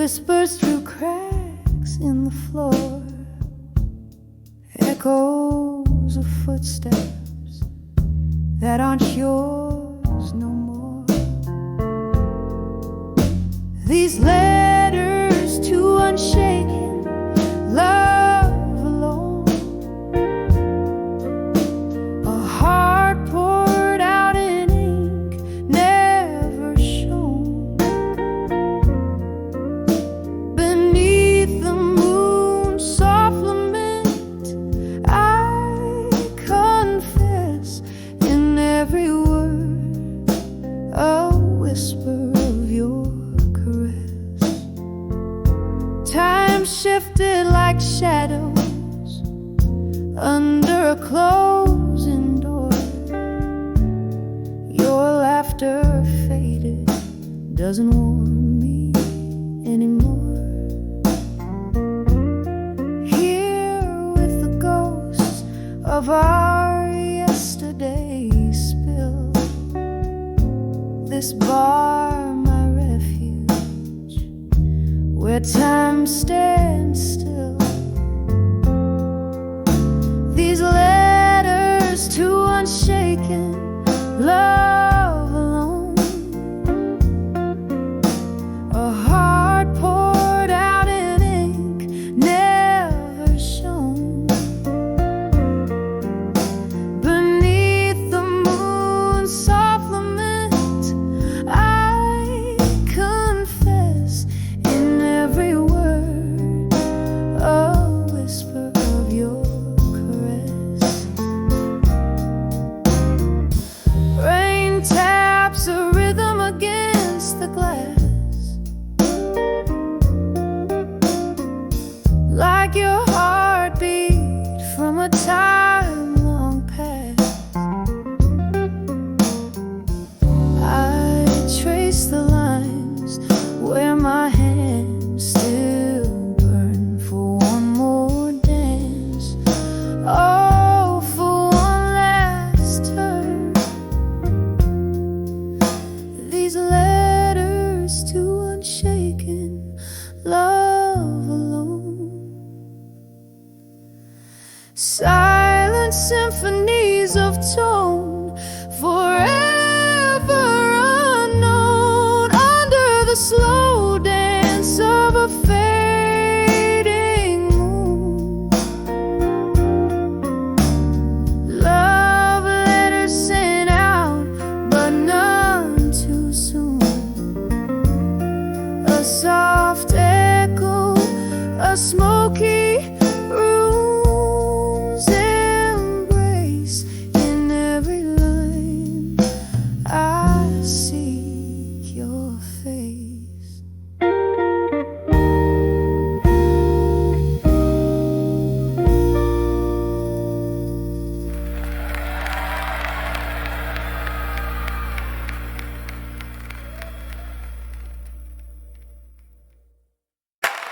whispers through cracks in the floor, echoes of footsteps that aren't yours no more. These letters to unshaken love alone, a heart poured out in ink never shown. Beneath the moon's soft lament, I confess in every word a whisper of your caress. Time shifted like shadows under a closing door. Your laughter faded, doesn't warm me anymore. Here with the ghosts of our yesterday spill, this bar my refuge, where time stands still. These letters to unshaken love alone, a heart poured out in ink never shown. Beneath the moon's soft lament, I confess in every word a whisper of your caress. Rain taps a rhythm against the glass, like your heartbeat from a time long past. I trace the lines where my hands still burn for one more dance. Oh, for one last turn. These letters to unshaken love alone, silent symphonies of tone, forever unknown, under the slow dance of a fading moon. Love letters sent out, but none too soon. A soft echo, a smoky room's embrace. In every line I seek your face.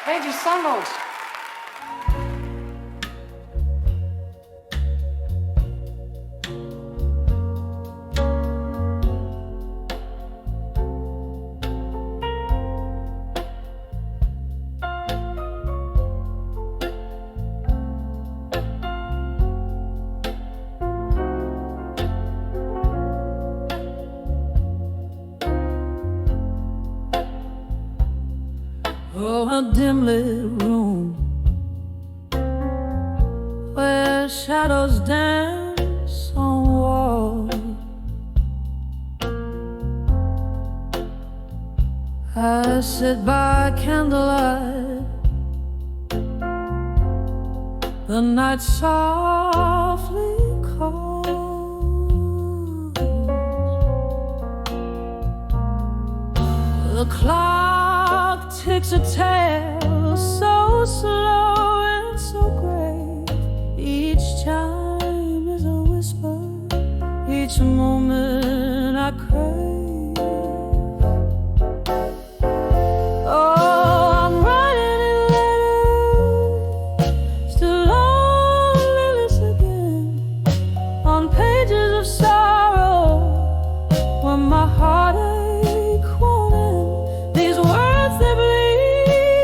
Renditions. Oh, a dim lit room where shadows dance on walls. I sit by candlelight, the night softly calls. The clock ticks a tale so slow and so great. Each chime is a whisper, each moment I crave. Oh, I'm writing in letters to loneliness again, on pages of sorrow where my heartache won't end. These words, they bleed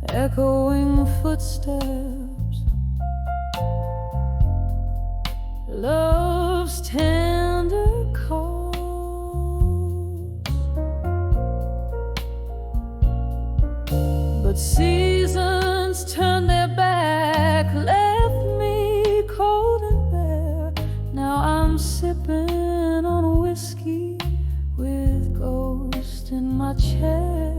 echoing footsteps, love's tender calls. But seasons turned their back, left me cold and bare. Now I'm sipping on a whiskey with ghosts in my chair.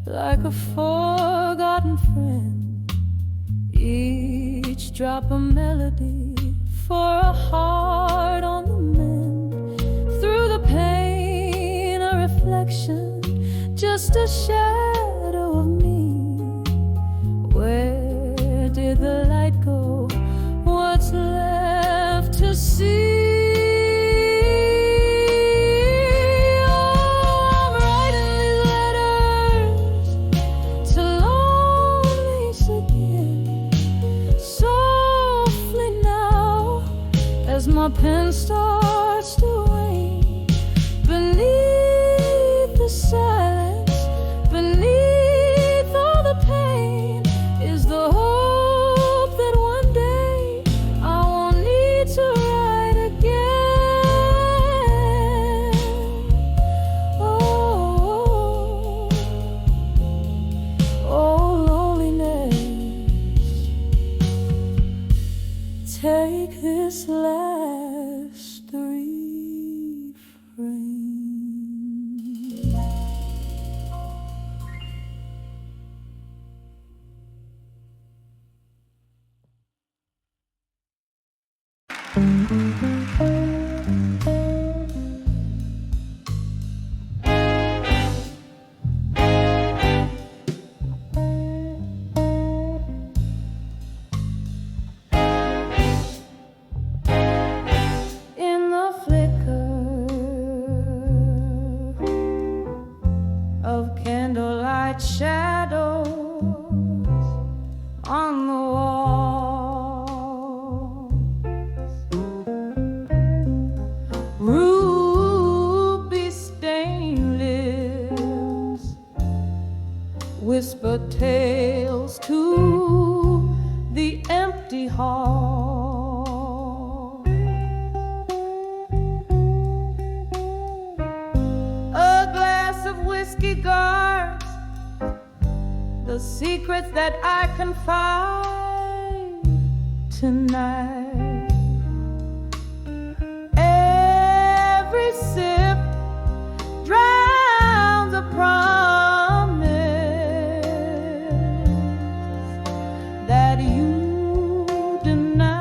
Like a forgotten friend, each drop a melody for a heart on the mend. Through the pain, a reflection, just a shadow of me. Where did the light go? What's left to see? My pen starts to wane beneath the silence, beneath all the pain, is the hope that one day I won't need to write again. Oh, oh, loneliness, take this last of candlelight shadows on the wall, ruby stained lips whisper tales to the empty hall. Whiskey guards the secrets that I confide tonight. Every sip drowns a promise that you deny.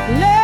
Let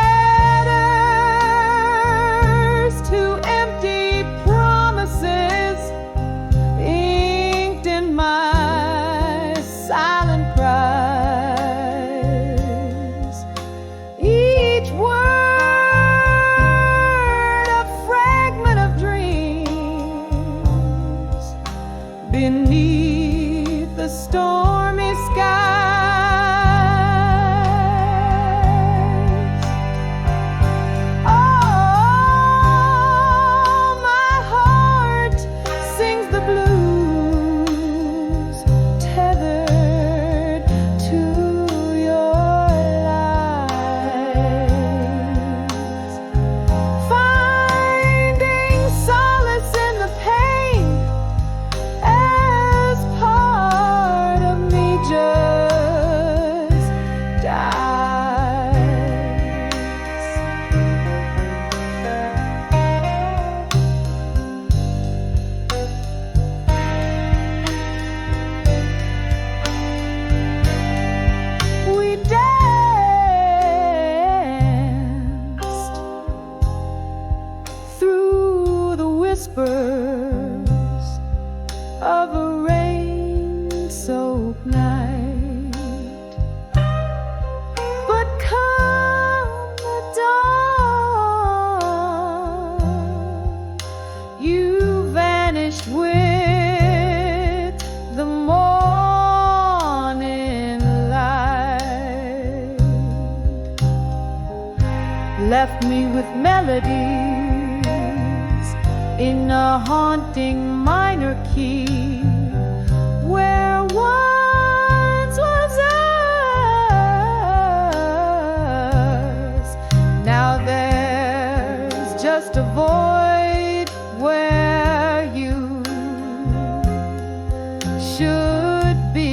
left me with melodies in a haunting minor key, where once was us. Now there's just a void where you should be.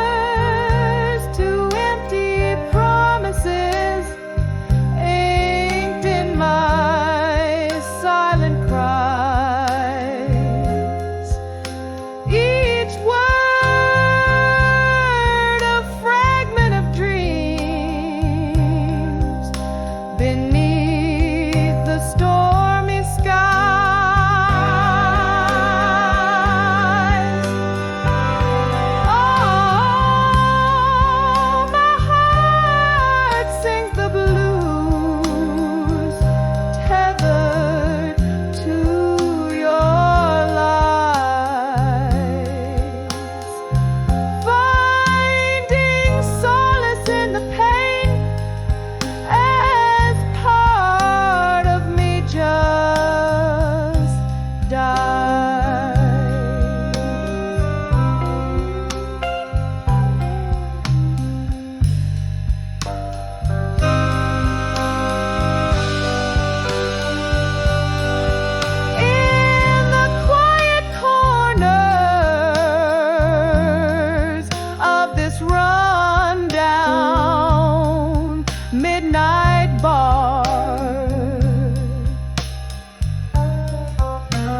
Letters to empty promises, inked in my silent cries. Each word a fragment of dreams beneath the stormy skies. Oh, my heart sings the blues, tethered to your lies, finding solace in the pain as part of me just died. In the quiet corners of this rundown midnight bar,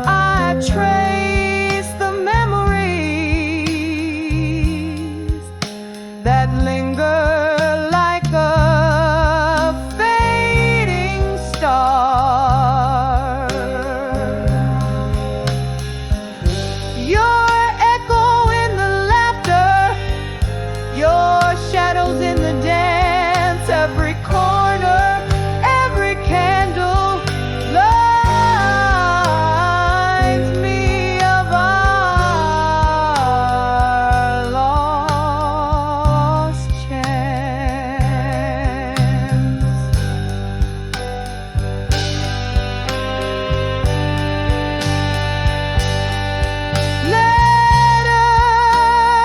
I trace the memories that linger like a fading star. Your echo in the laughter, your shadows in the dance, every corner, every candle reminds me of our lost chance.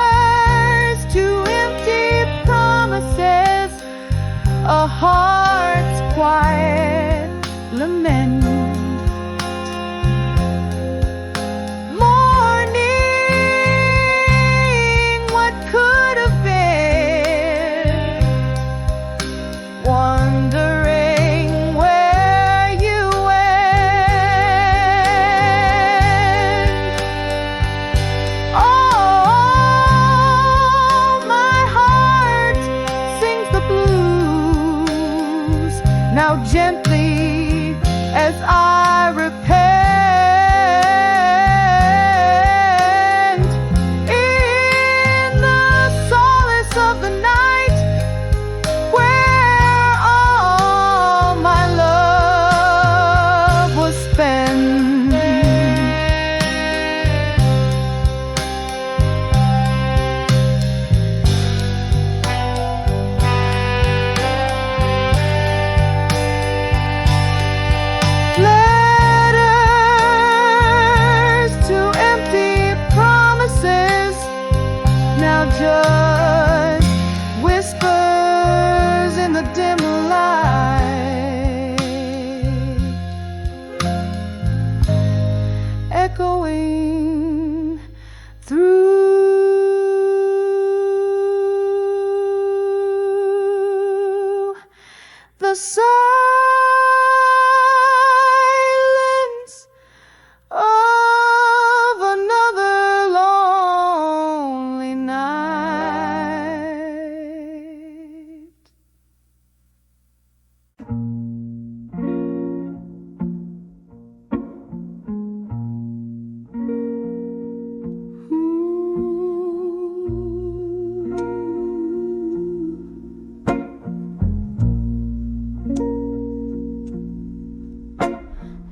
Letters to empty promises, a heart's quiet lament, mourning what could have been, wondering where you went. Oh, my heart sings the blues now gently as I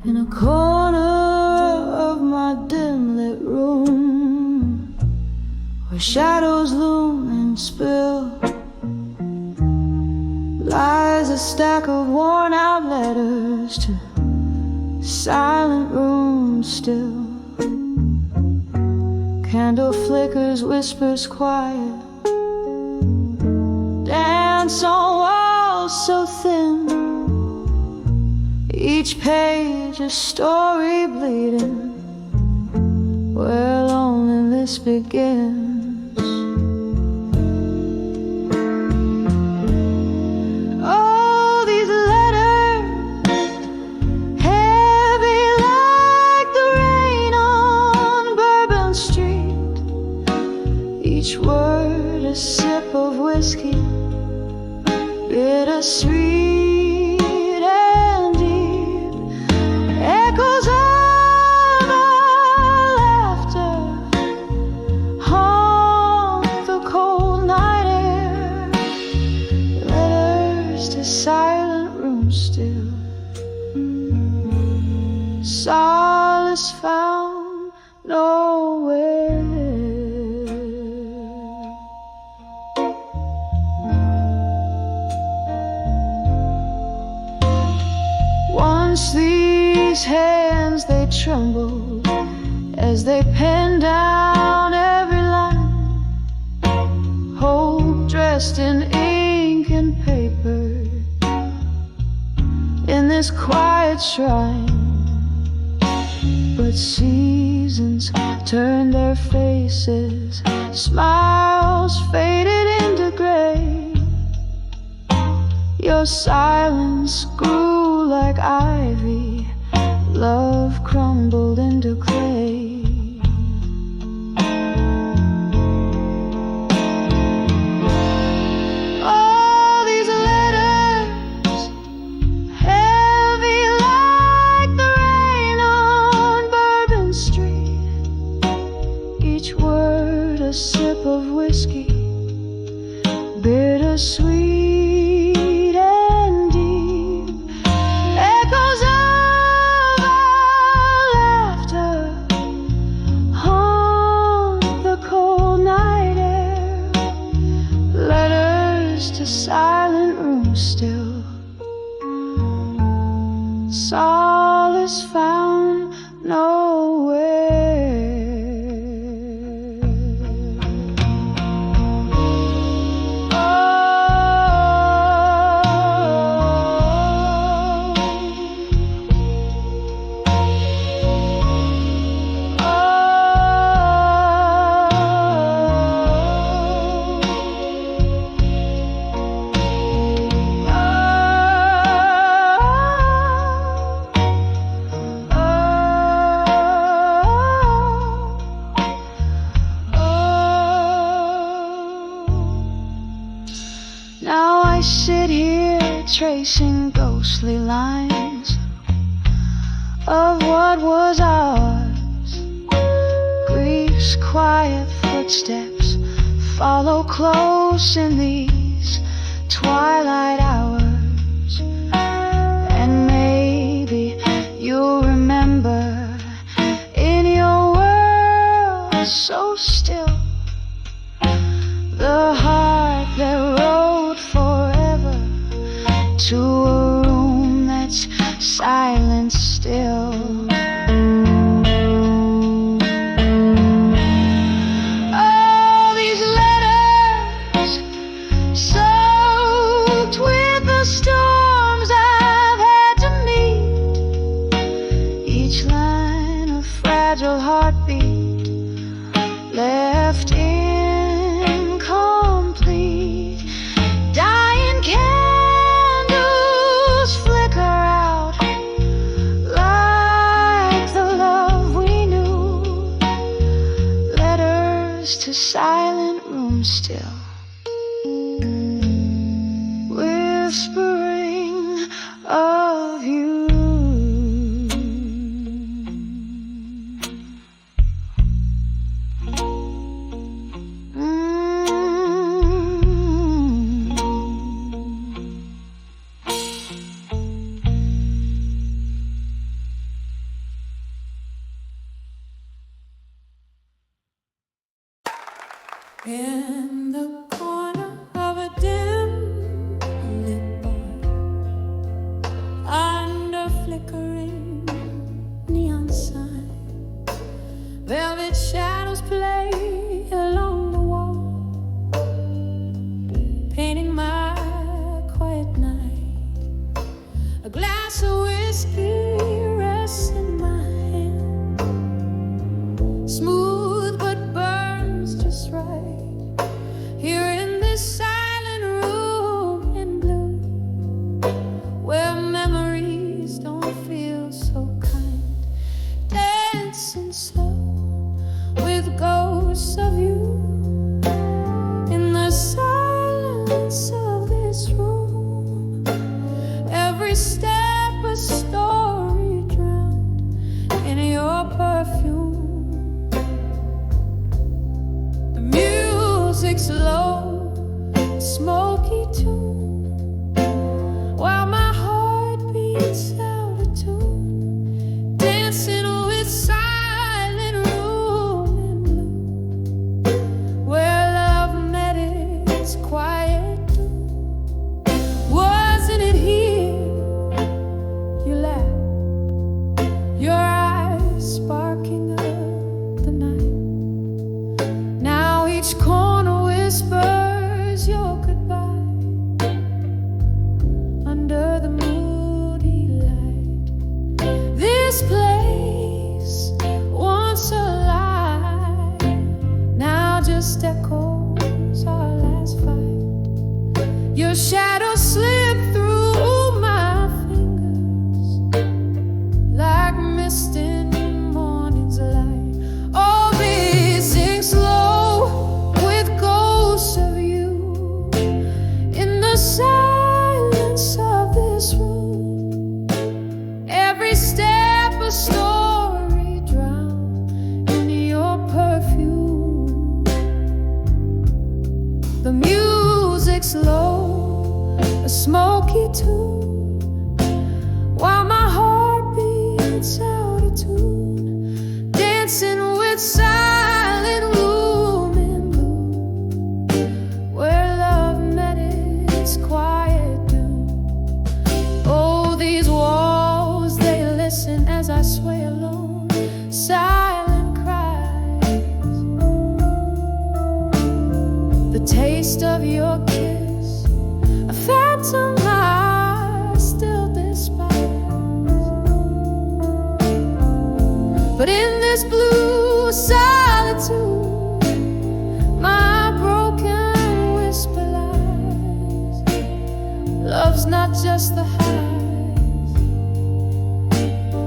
in a corner of my dim lit room, where shadows loom and spill, lies a stack of worn out letters to silent rooms still. Candle flickers, whispers quiet, dance on walls so thin, each page a story bleeding, where loneliness begins. Oh, these letters, heavy like the rain on Bourbon Street, each word a sip of whiskey, bittersweet. Solace found nowhere. Once these hands they trembled as they penned down every line, hope dressed in ink and paper in this quiet shrine. But seasons turned their faces, smiles faded into gray. Your silence grew like ivy, love crumbled into clay. Sip of whiskey, bittersweet and deep, echoes of our laughter haunt the cold night air, letters to silent rooms still, solace found nowhere. Now I sit here tracing ghostly lines of what was ours. Grief's quiet footsteps follow close in these twilight hours. And maybe you'll remember in your world so still the heart that rode forever to a room that's silent still. Oh, these letters soaked with the storms I've had to meet, each line a fragile heartbeat left incomplete. Dying candles flicker out like the love we knew. Letters to silent rooms still, whispering of you. In the corner of a dim lit bar, under flickering neon sign, velvet shadows play along the wall, painting my quiet night. A glass of whiskey rests in my hand, smooth but burns just right. Here in this silent room in blue, where memories don't feel so kind, dancing slow with ghosts of you. In the silence of this room, every step a story drowned in your perfume. The music's low, smoky tune, while my heart beats out of tune, dancing with silent room in blue, where love met its quiet doom. Wasn't it here? You laughed, your eyes sparking up the night. Now each corner whispers your goodbye under the moody light. This place, once alive, now just echoes our last fight. Your shadow slipped through my fingers like mist in morning's light. Oh, busy slow with ghosts of you. In the silence of this room, every step a story drowned in your perfume. The music's low, a smoky tune, while my heart beats out of tune, dancing with silent room in blue, where love met its quiet doom. Oh, these walls, they listen as I sway alone, silent cries. The taste of your kiss, a phantom I still despise. But in this blue solitude, my broken whisper lies. Love's not just the highs,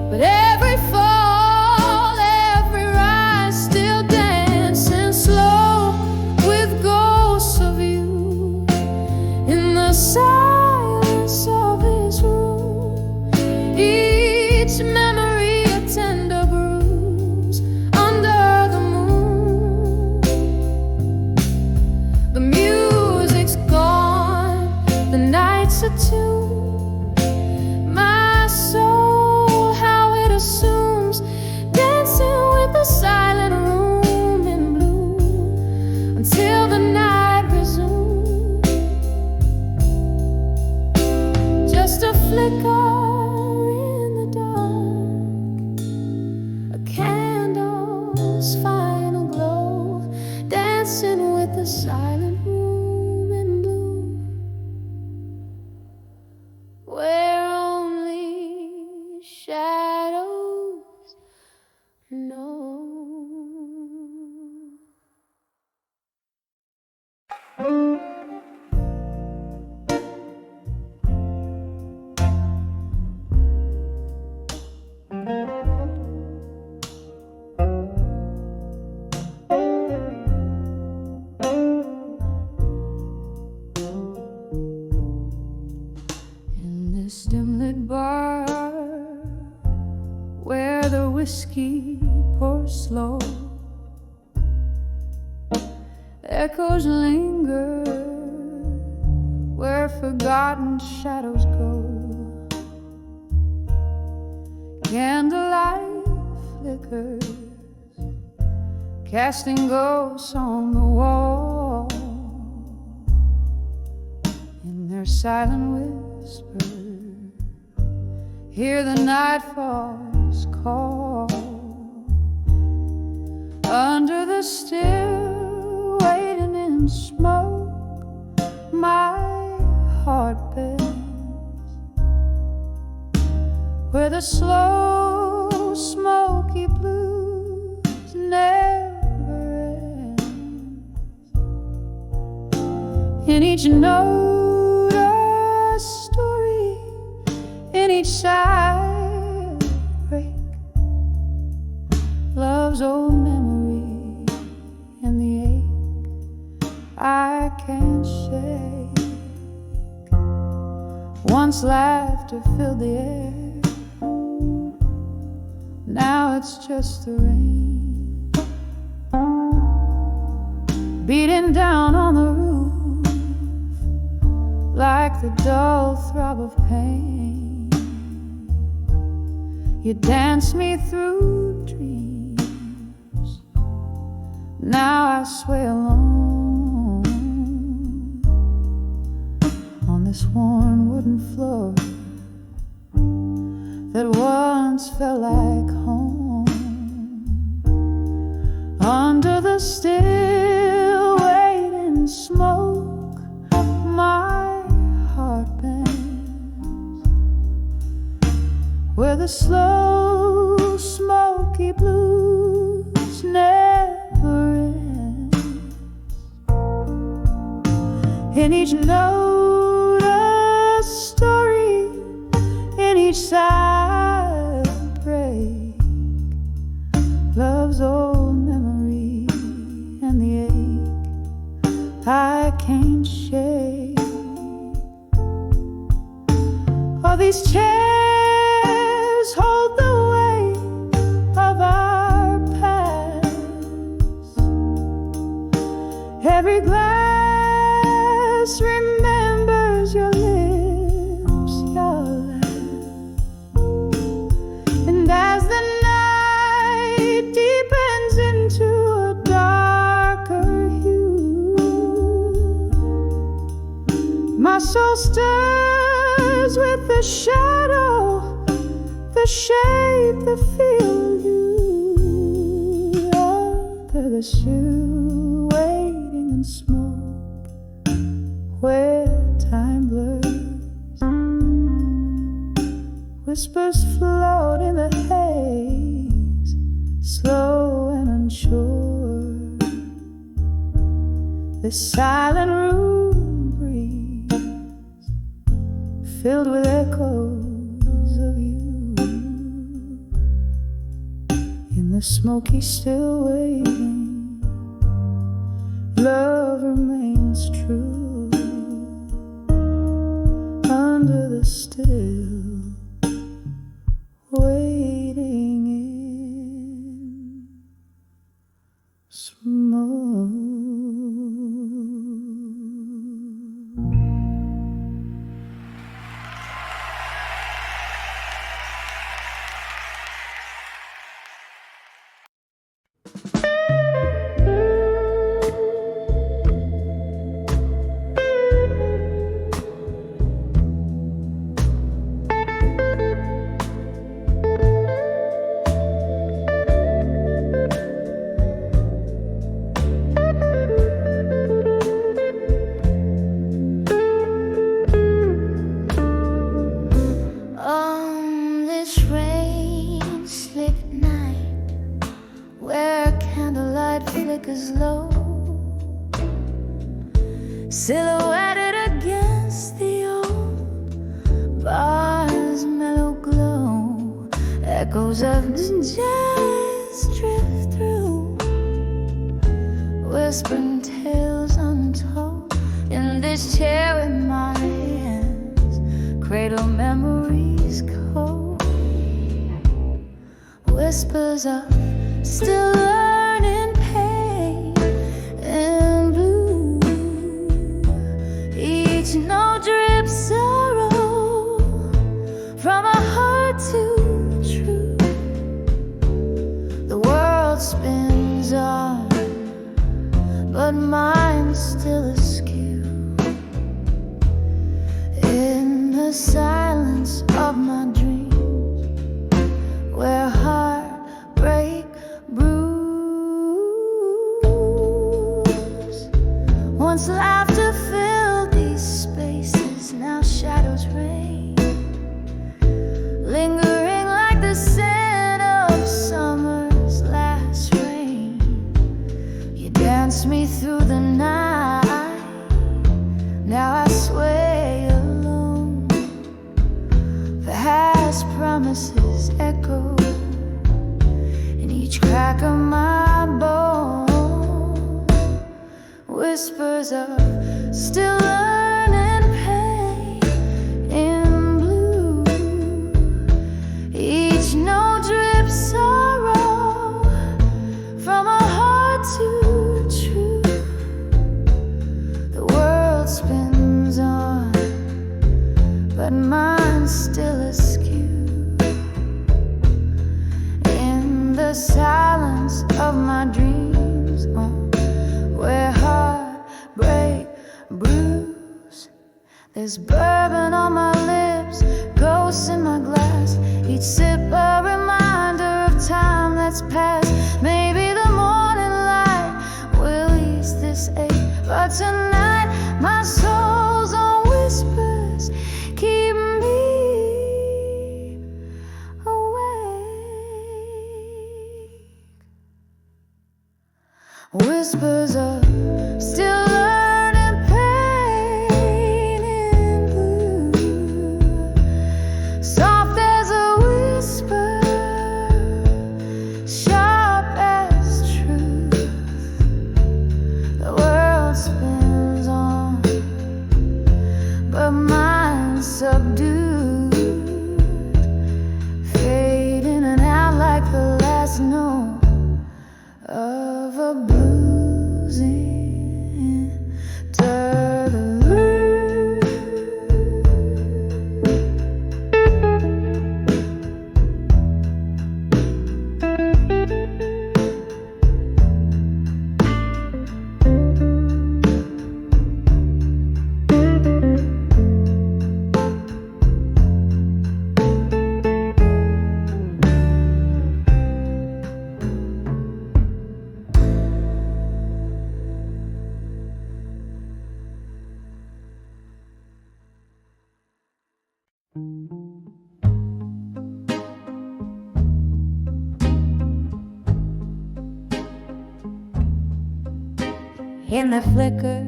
but every fall, every rise, still dancing slow with ghosts of you. In the silence of this room, each memory a tender bruise under the moon. The music's gone, the night's attuned. My soul, how it assumes, dancing with the silent room in blue, until the night resumes. Just a flicker in the dark, a candle's final glow, dancing with the silent room in blue, where only shadows know. In this dim lit bar, where the whiskey pours slow, echoes linger, where forgotten shadows go. Candlelight flickers, casting ghosts on the wall. silent whisper, hear the nightfall's call. Under the still waiting in smoke, my heart bends, where the slow smoky blues never end. In each note a story, in each side break, love's old memory and the ache I can't shake. Once laughter filled the air, now it's just the rain beating down on the roof like the dull throb of pain. You dance me through dreams, now I sway alone on this worn wooden floor that once felt like home. Under the still waiting smoke, my heart bends, where the slow smoky blues never end. In each note a story, in each side break, love's old memory and the ache I can't shake. All these chairs hold the weight of our past. Every glass remembers your lips, your laugh. And as the night deepens into a darker hue, my soul stirs with the shadow, the shape, the feel you. Under the still waiting in smoke, where time blurs, whispers float in the haze, slow and unsure. This silent room breathes, filled with echoes of you. In the smoky still waiting, love remains true. Under the still waiting in smoke. On this rain-slick night, where candlelight flickers low, silhouetted against the old bar's mellow glow, echoes of jazz drift through, whispering tales untold. In this chair with my hands, cradle memories cold, whispers of still learning pain and blue. Each note drips sorrow from a heart too true. The world spins on, but mine's still askew. whispers of still learning pain in blue. Each note drips sorrow from a heart too true. The world spins on, but mine's still askew. In the silence of my dreams, where heartbreak brews, there's bourbon on my lips, ghosts in my glass. Each sip a reminder of time that's past. Maybe the morning light will ease this ache, but tonight my soul's on whispers keep me awake. Whispers of still learning pain in blue, soft as a whisper, sharp as truth. The world spins on, but mine's subdued, fading and out like the last note of a bluesing interlude. In the flicker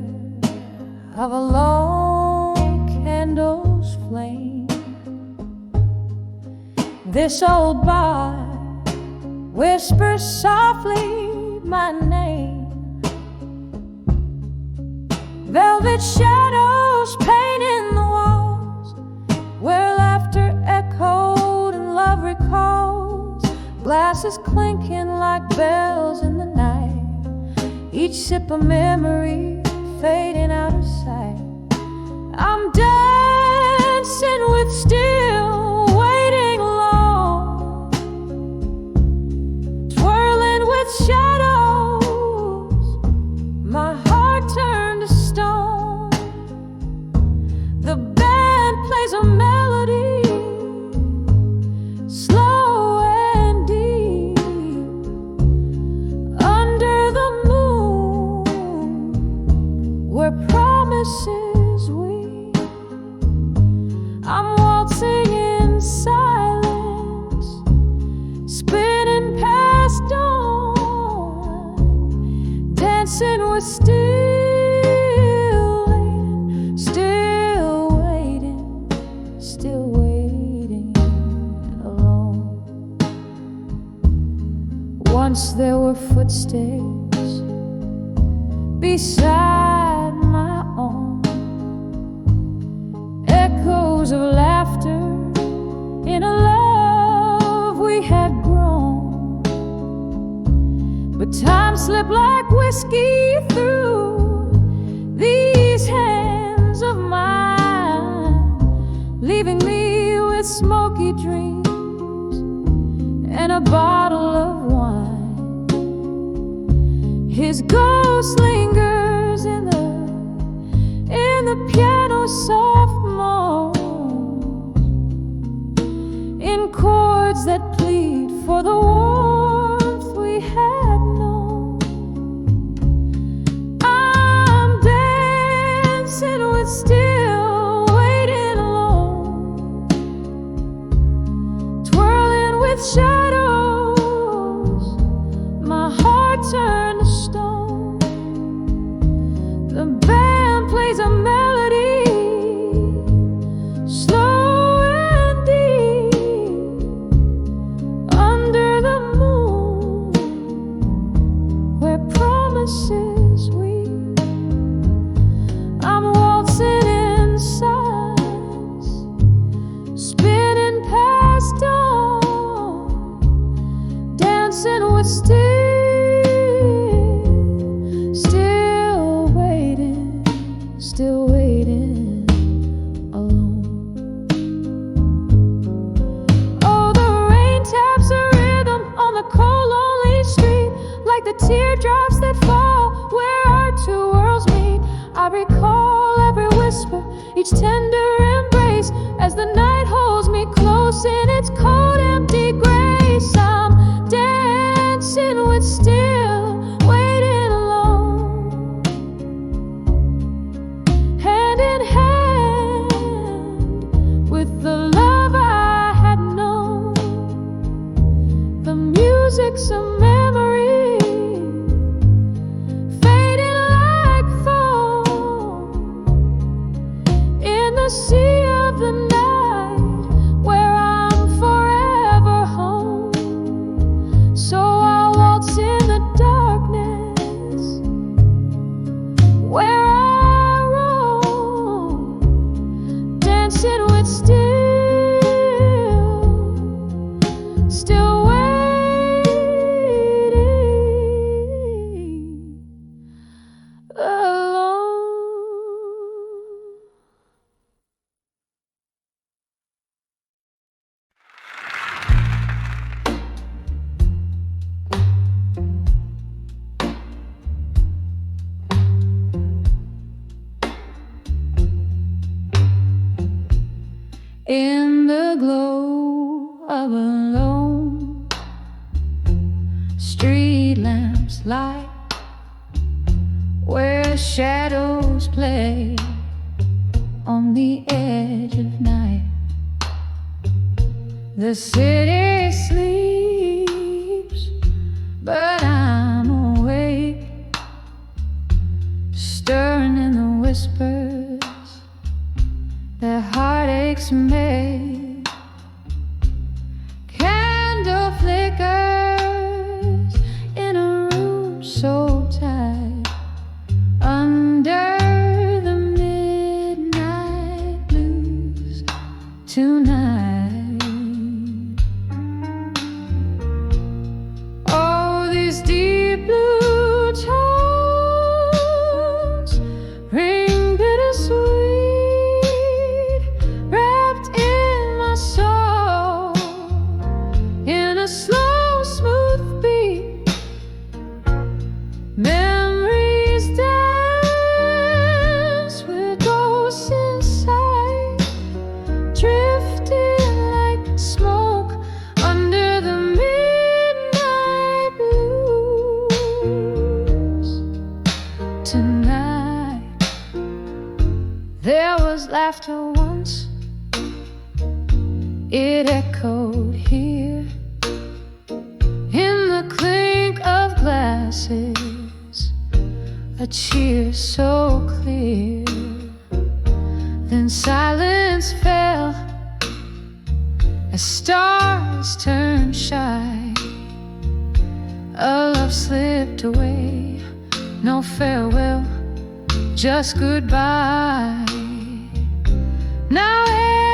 of a lone candle's flame, this old bar whispers softly my name. Velvet shadows painting the walls, where laughter echoed and love recalls. Glasses clinking like bells in the night, each sip a memory fading out of sight. I'm dancing with still waiting long, twirling with shadows, my heart turned to stone. The band plays a melody, slow and deep, under the where promises weep. I'm waltzing in silence, spinning past dawn, dancing with still waiting alone. Once there were footsteps beside my own, echoes of laughter in a love we had grown. But time slipped like whiskey through these hands of mine, leaving me with smoky dreams and a bottle of wine. His ghost lingers in the piano's soft moan, in chords that plead for the warmth we had known. I'm dancing with still waiting alone, twirling with shadows, my heart turned to stone. The band plays a melody, slow and deep, dancing with still waiting, still waiting alone. Oh, the rain taps a rhythm on the cold, lonely street, like the teardrops that fall where our two worlds meet. I recall every whisper, each tender embrace, as the night holds me close in its cold, empty grace. I'm dancing with still waiting alone, hand in hand with the love I had known. The music's a memory, fading like foam in the sea of the night, where I'm forever home. So I'll waltz in the darkness, where I roam, dancing with still waiting alone. In the glow of a lone street lamps light, where shadows play on the edge of night, the city sleeps, but I'm awake, stirring in the whispers that heartaches make. Candle flickers in a room so tight, under the midnight blues tonight. Oh, these deep blue tones ring bittersweet, wrapped in my soul, in a slow, smooth beat. Memories dance with ghosts inside, drifting like smoke under the midnight blues tonight. There was laughter once, it echoed here in the clink of glasses, a cheer so clear. Then silence fell as stars turned shy. A love slipped away, no farewell, just goodbye. Now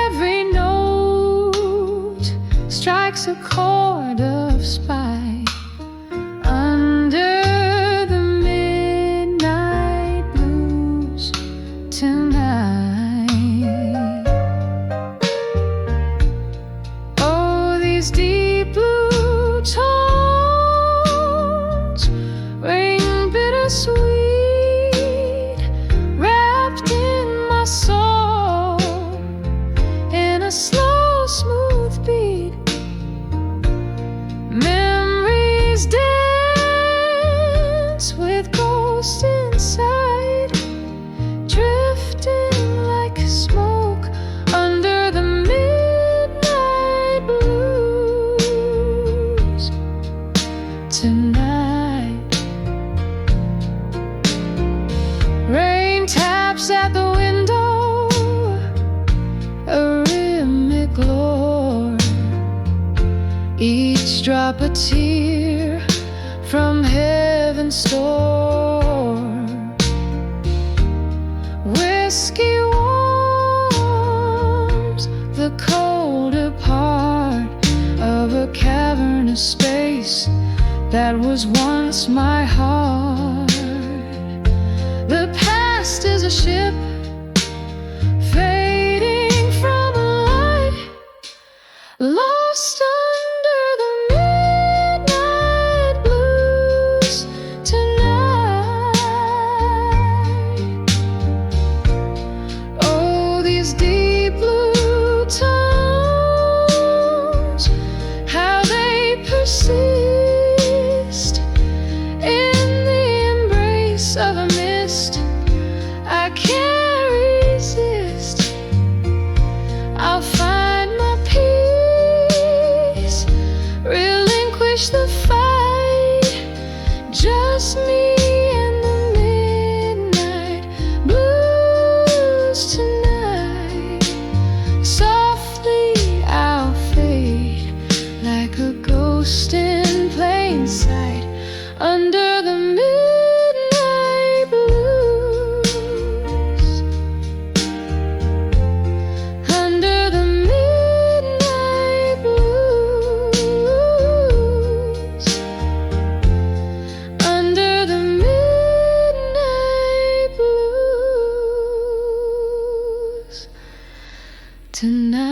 every note strikes a chord of spite under the midnight blues tonight. Oh, these deep blue tones ring bittersweet, wrapped in my soul, in a slow, smooth beat. Memories dance with ghosts inside, drifting like smoke under the midnight blues tonight. Rain taps at the window, a rhythmic glory, each drop a tear from heaven's store. Whiskey warms the colder part of a cavernous space that was once my heart. The past is a ship fading from a light, lost under the midnight blues tonight. Oh, these deep blue tones, how they persist in the embrace of a mist I can't resist. I'll find my peace, relinquish the fight, just me and the midnight blues tonight. Softly I'll fade like a ghost in plain sight under the midnight blues, under the midnight blues, under the midnight blues tonight.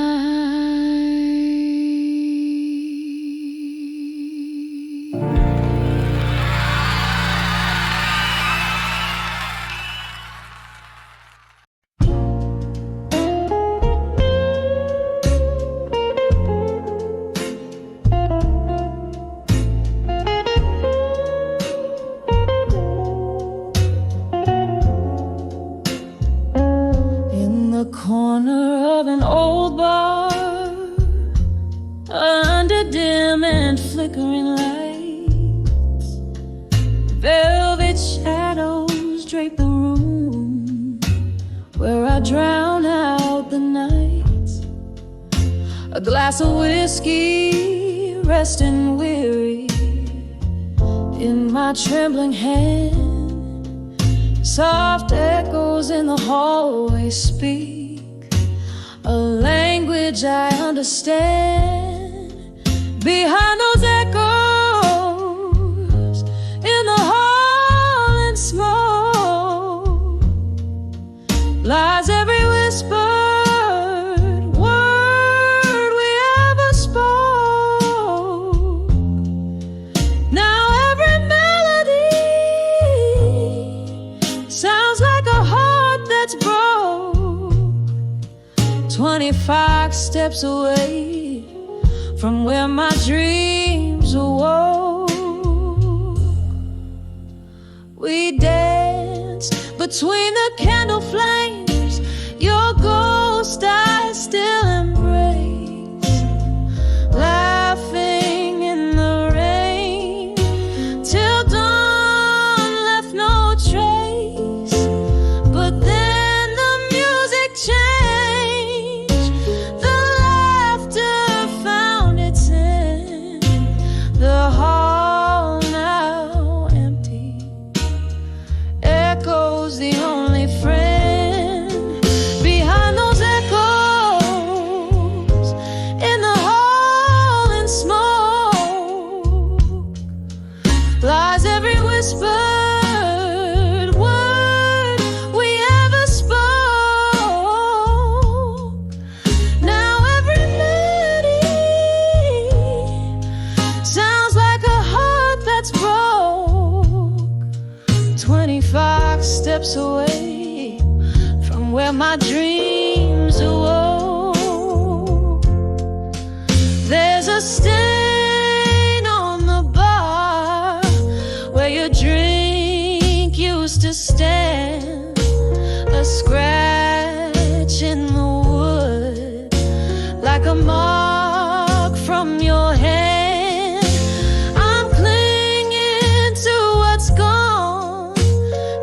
In the corner of an old bar, under dim and flickering lights, velvet shadows drape the room where I drown out the nights. A glass of whiskey, resting weary in my trembling hand. Soft echoes in the hallway speak a language I understand. Behind those echoes in the hall and smoke lies every whispered word we ever spoke. Now every melody sounds like a heart that's broke. 25 steps away from where my dreams awoke. We danced between the candle flames, your ghost I still embrace, laughing in the rain till dawn left no trace. But then the music changed, the laughter found its end. The hall now empty, echoes the only friend. Behind those echoes in the hall and smoke lies every whispered word we ever spoke. Now every melody sounds like a heart that's broke. 25 steps away from where my dreams awoke. There's a stain on the bar where your drink used to stand, a scratch in the wood like a mark from your hand. I'm clinging to what's gone,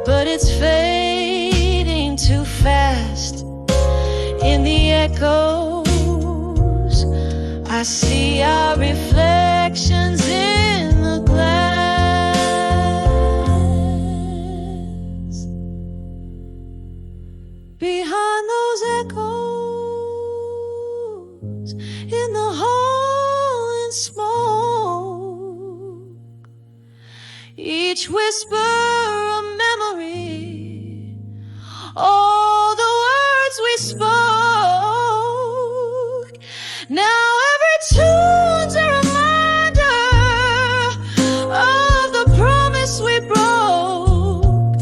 but it's fading too fast. In the echoes, I see our reflections in the glass. Behind those echoes in the hall and smoke each whisper a memory, all the words we spoke. Now every tune's a reminder of the promise we broke.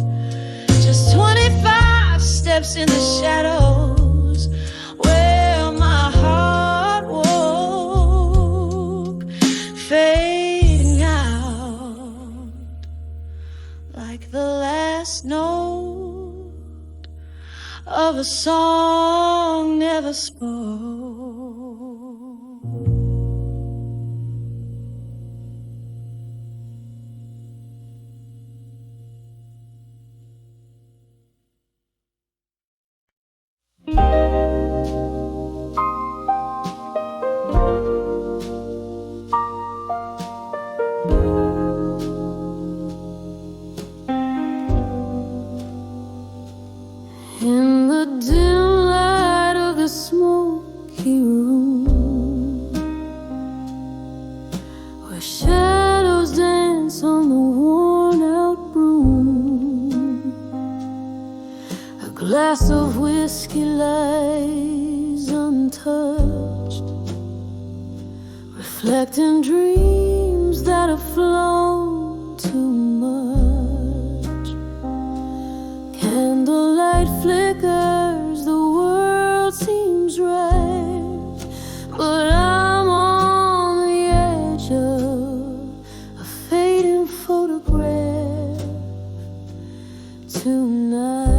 Just 25 steps in the shadows where my heart woke, fading out like the last note of a song never spoke. In the dim light of the smoky room, where shadows dance on the worn-out broom, a glass of whiskey lies untouched, reflecting dreams that have flown too much. Candlelight flickers, the world seems right, but I'm on the edge of a fading photograph tonight.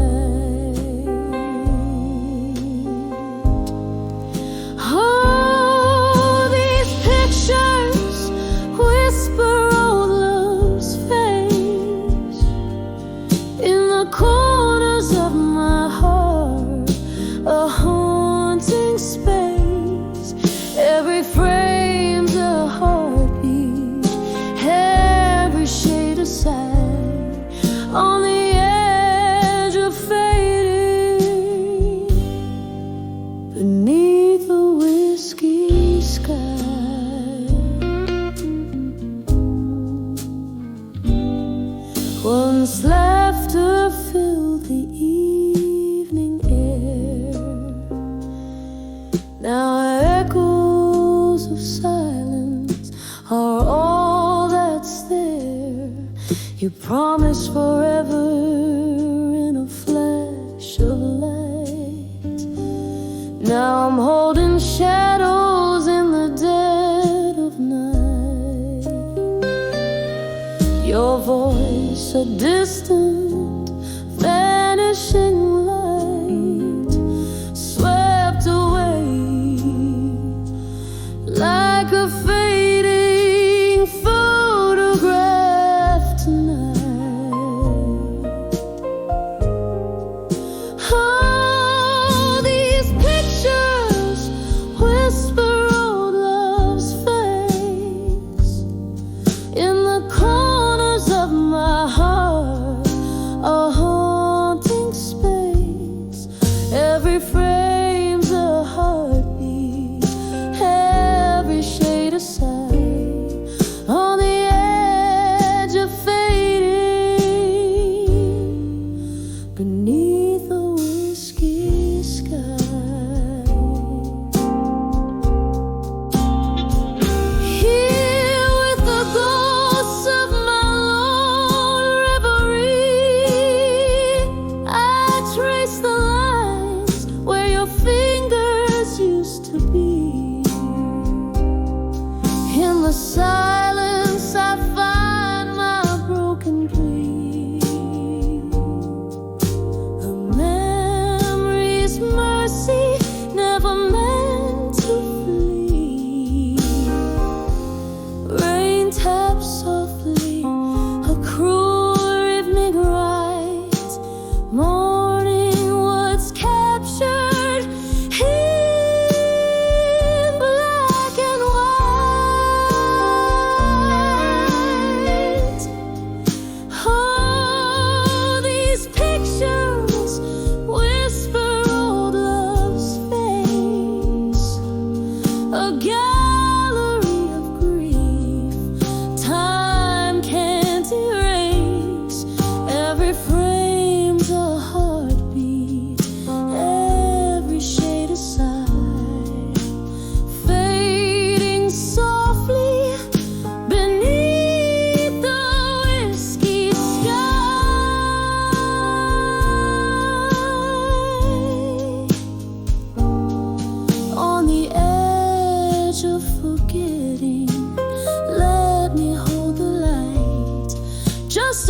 Oh, these pictures whisper old love's face in the corners of my heart, a haunting space. Every frame's a heartbeat, every shade a sigh, on the edge of fading, beneath the whiskey sky. Once laughter filled the evening air, now echoes of silence are all that's there. You promised forever in a flash of light. Now I'm holding shadows in the dead of night. Your voice, a distant, vanishing light, swept away like a fading photograph tonight. Oh, these pictures whisper old love's face in the corners of my heart, a haunting space.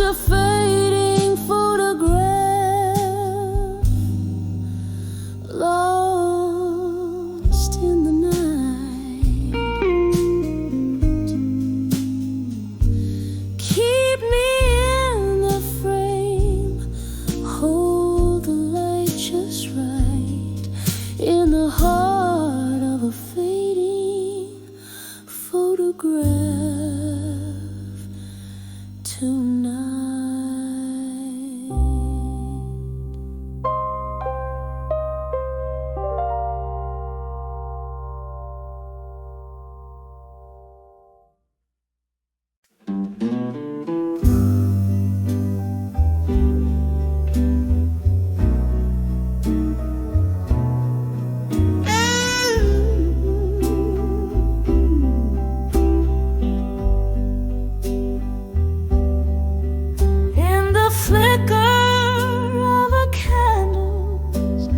just a fading photograph, lost in the night. Keep me in the frame, hold the light just right, in the heart of a fading photograph tonight. In the flicker of a candle's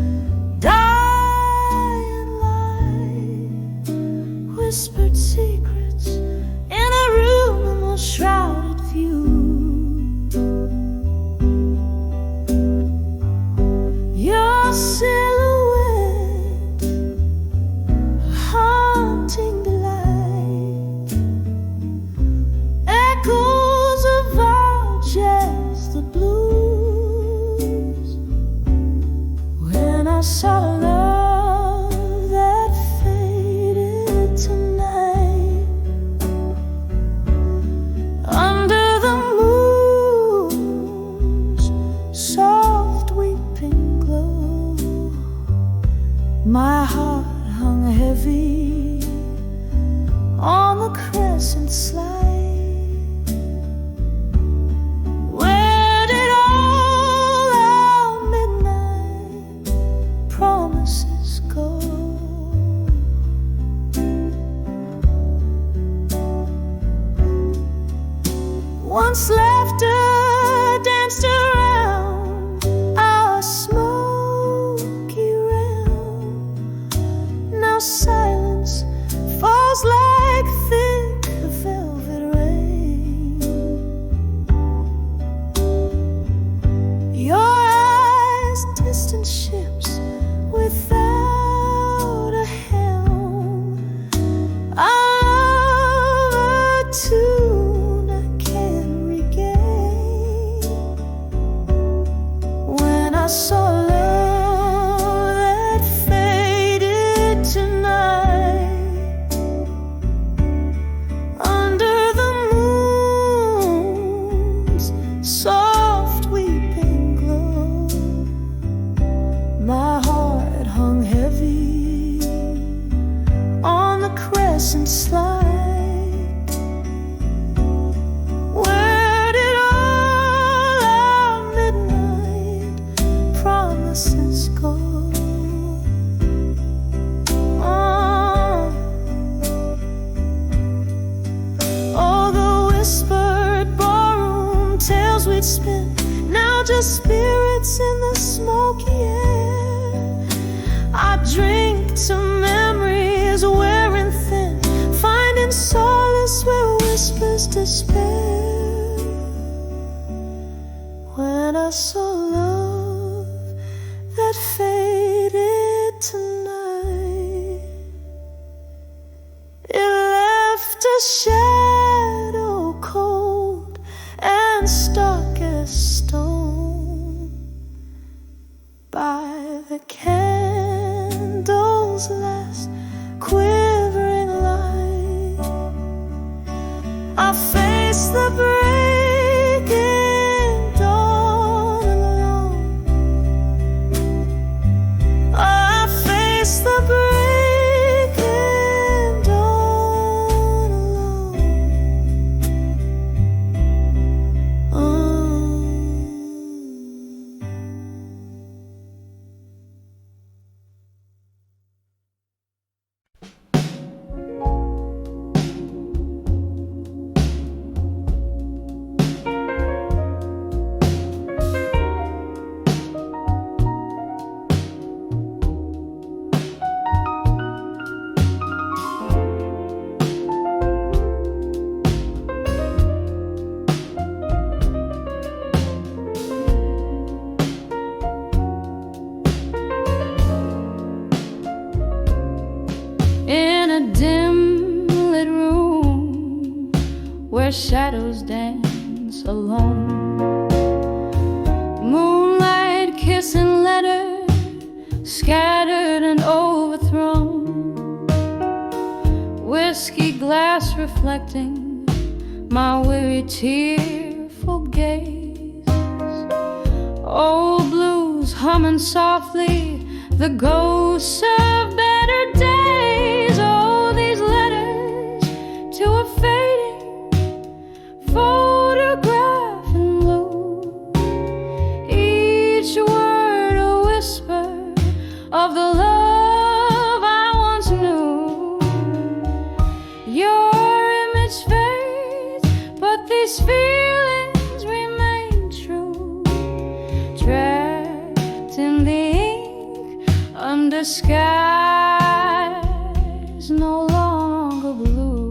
dying light, whispered secrets in a room of shrouded view. Your silhouette, a haunting delight, echoes of our jazz, the blues. When I saw love that faded tonight, under the moon's soft weeping glow, my heart hung heavy on the crescent slide. Where did all our midnight promises go? Once laughter danced around our smoky realm, now silence falls like thick velvet rain. Your eyes, distant ships without a helm, our tune I can't regain. When I saw love that faded tonight, under the moon's soft weeping glow, my heart hung heavy on the crescent slide. Where did all our midnight promises go? Oh, the whispered ballroom tales we'd spin, now just spirits in the smoky air. I drink to memories wearing thin, finding solace where whispers despair. When I saw love that faded tonight, it left a shadow cold and stark as stone by the candle's last quivering light. I face the breaking dawn alone. I face the breaking dawn alone. where shadows dance alone. Moonlight kissing letters scattered and overthrown. Whiskey glass reflecting my weary tearful gaze. Old blues humming softly, the ghosts of better days. Oh, these letters to a fading photograph in blue. Each word a whisper of the love I once knew. Your image fades, but these feelings remain true. Trapped in the ink under skies no longer blue.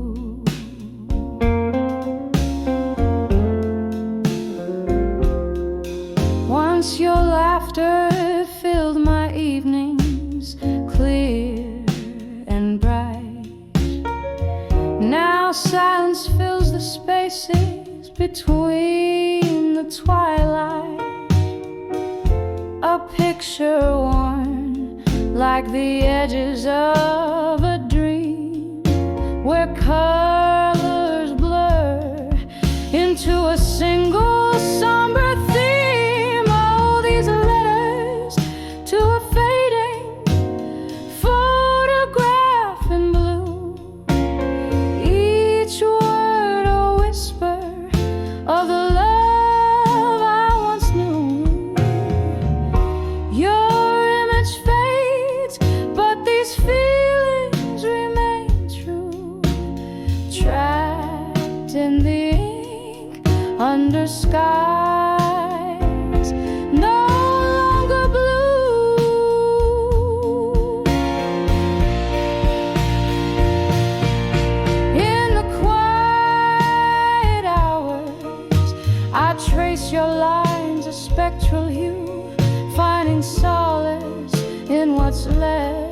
Once your laughter filled my evenings clear and bright. Now silence fills the spaces between the twilight. A picture worn like the edges of a dream, where colors blur into a single somber theme. Oh, these letters to a fading photograph in blue. Each word a whisper of the love I once knew. Your image fades, but these feelings remain true. Trapped in the ink under skies no longer blue. In the quiet hours, I trace your lines, a spectral hue, finding solace in what's left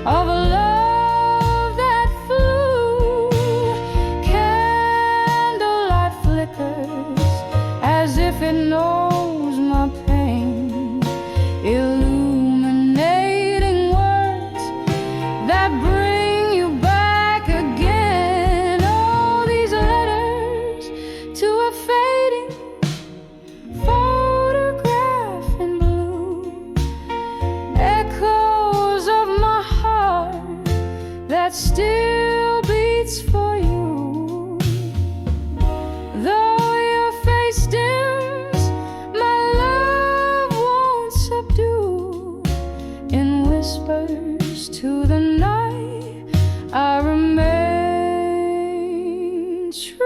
of a love that flew. Candlelight flickers as if it knows my pain, illuminating words that bring you back again. Oh, these letters to a fading photograph in blue. Echoes of my heart that still beats for you. Though your face dims, my love won't subdue. In whispers to the night, I remain true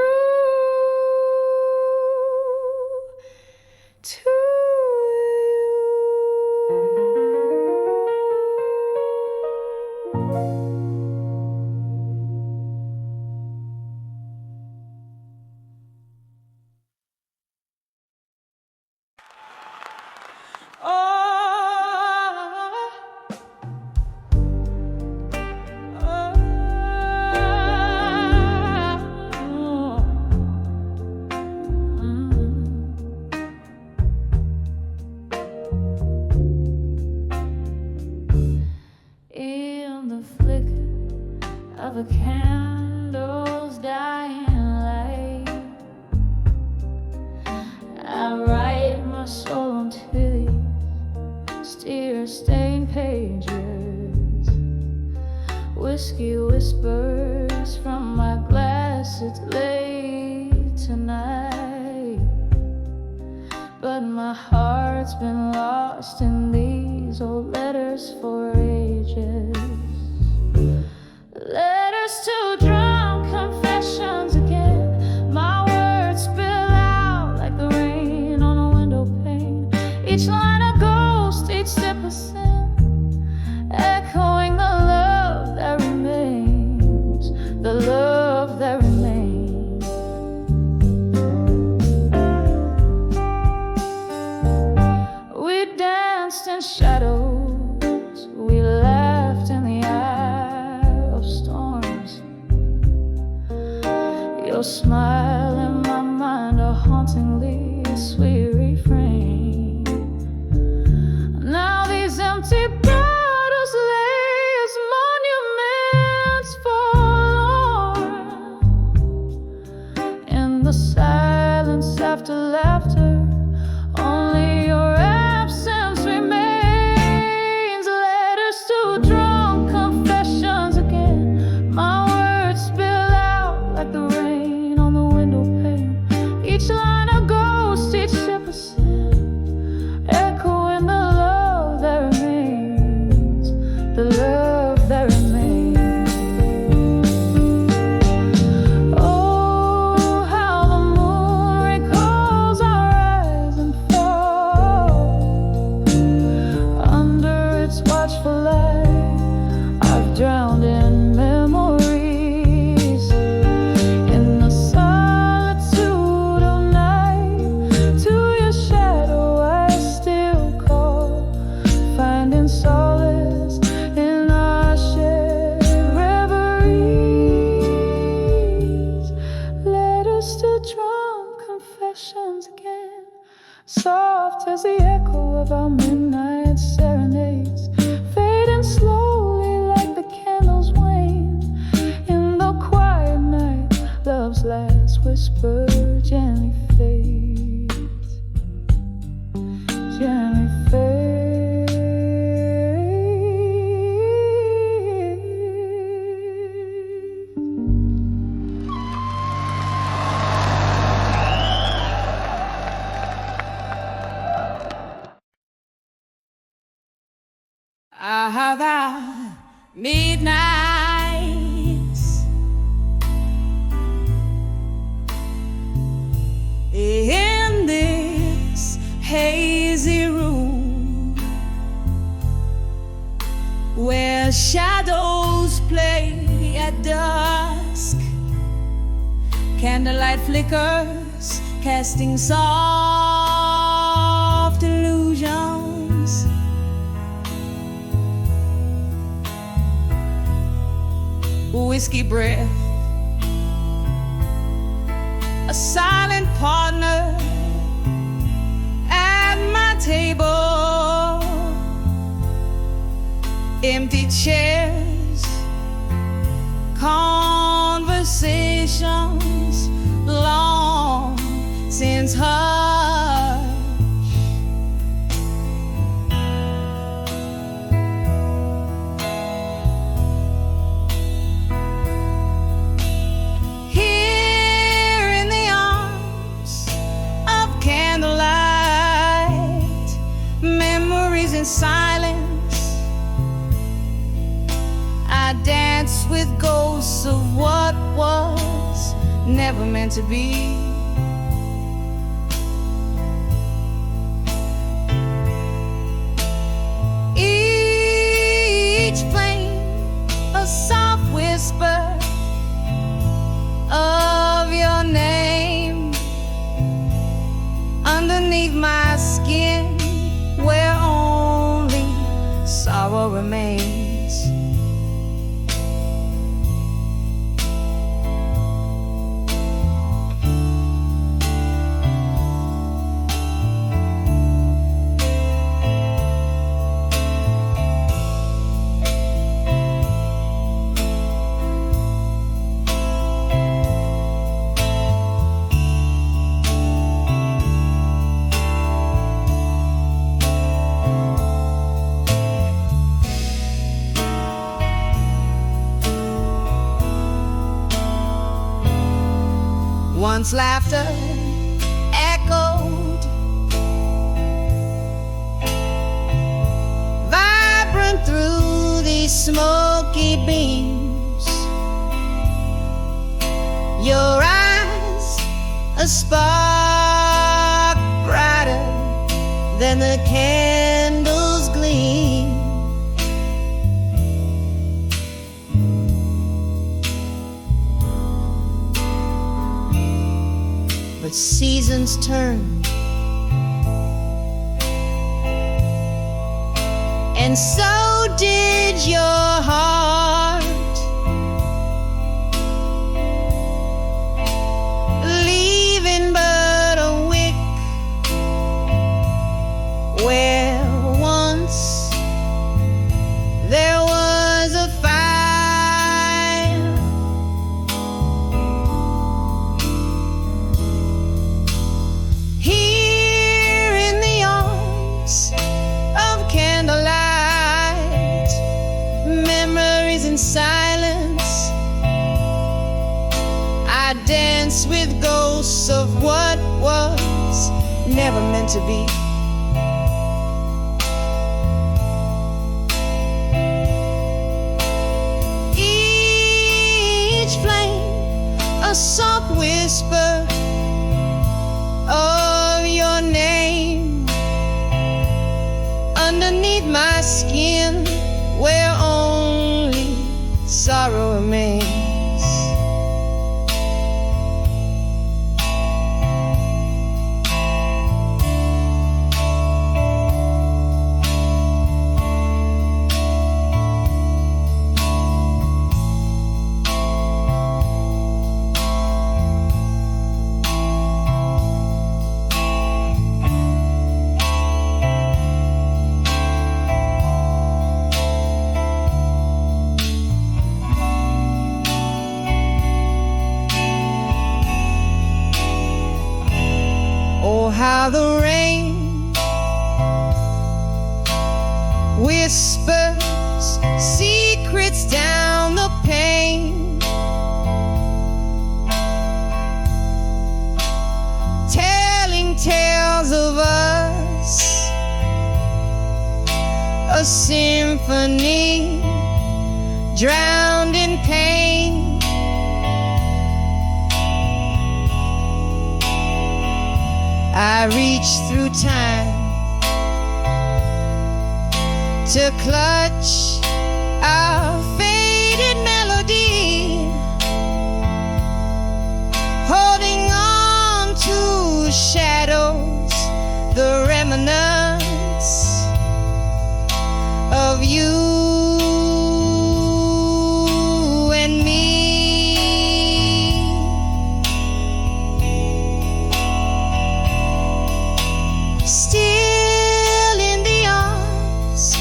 to you. In the flicker of a candle's dying light, I write my soul onto these tear-stained pages. Whiskey whispers from my glass, it's late tonight, but my heart's been lost in these old letters for ages. Letters to drunk confessions again. My words spill out like the rain on a window pane. Each line a ghost, each step a sin, echoing the love that remains, the love that remains. We danced in shadows a sweet refrain. Now these empty bottles lay as monuments forlorn in the silence after laughter. Only your absence remains. Letters to drunk confessions again. My words spill out like the rain on the window pane. Each line a ghost, each ship a sin, echoing the love that remains, the love that remains. Oh, how the moon recalls our rise and fall. Under its watchful light, I've drowned in memories. In the solitude of night, to your shadow I still call, finding solace in our shared reveries. Letters to drunk confessions again, soft as the echo of our midnight serenades, fading slowly like the candles wane. In the quiet night, love's last whisper gently fades, gently fades. The midnights in this hazy room where shadows play at dusk, candlelight flickers casting soft illusions. Whiskey breath, a silent partner at my table, empty chairs, conversations long since hushed. Here in the arms of candlelight, memories in silence, I dance with ghosts of what was never meant to be. Each flame a soft whisper of your name underneath my skin, where only sorrow remains. Once laughter echoed, vibrant through these smoky beams. Your eyes a spark brighter than the candles gleam. But seasons turn, and so did your heart, leaving but a wick never meant to be. Each flame a soft whisper of your name underneath my skin, where only sorrow remains. How the rain whispers secrets down the pane, telling tales of us, a symphony drowned in pain. I reach through time to clutch our faded melody, holding on to shadows, the remnants of you and me. Still in the arms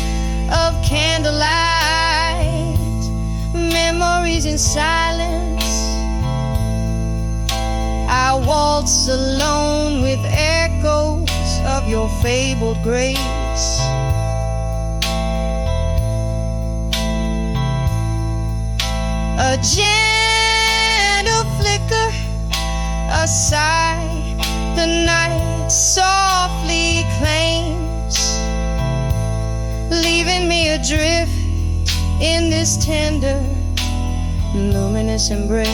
of candlelight, memories in silence, I waltz alone with echoes of your fabled grace. A gentle flicker, a sigh, the night softly claims, leaving me adrift in this tender, luminous embrace.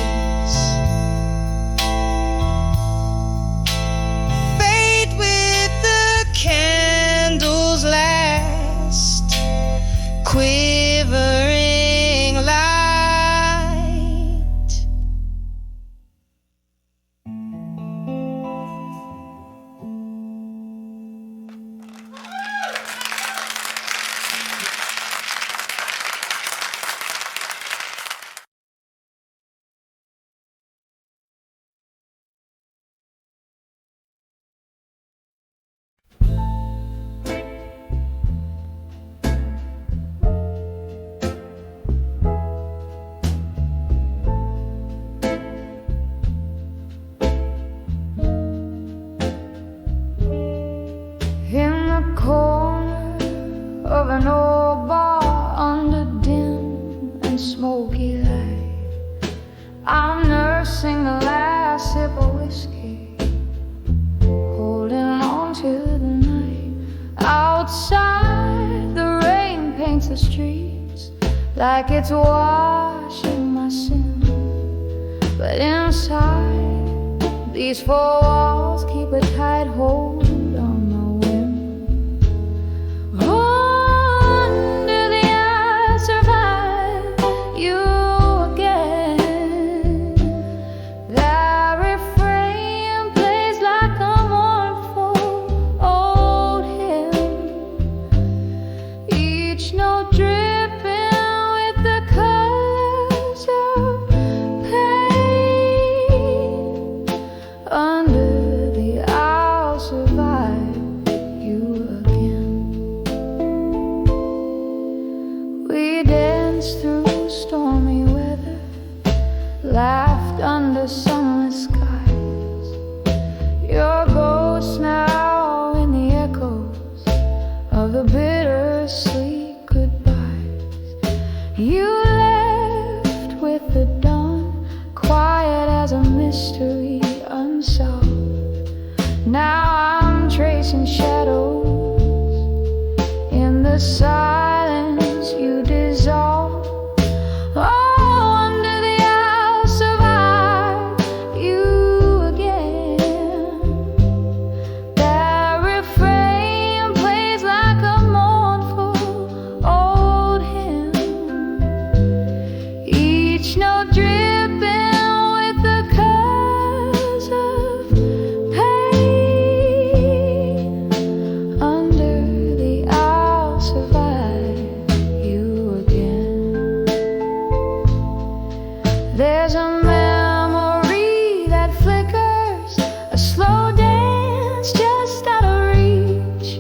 Fade with the candle's last quivering light. Of an old bar under dim and smoky light, I'm nursing the last sip of whiskey, holding on to the night. Outside, the rain paints the streets like it's washing my sin, but inside, these four walls keep a tight hold on my whim. Laughed under sunless skies, your ghost now in the echoes of the bittersweet goodbyes. You left with the dawn, quiet as a mystery unsolved. Now I'm chasing shadows. In the silence you dissolve. Oh, under the I'll survive you again. That refrain plays like a mournful old hymn, each note dripping with the curse of pain. Under the I'll survive you again. There's a memory that flickers, a slow dance just out of reach.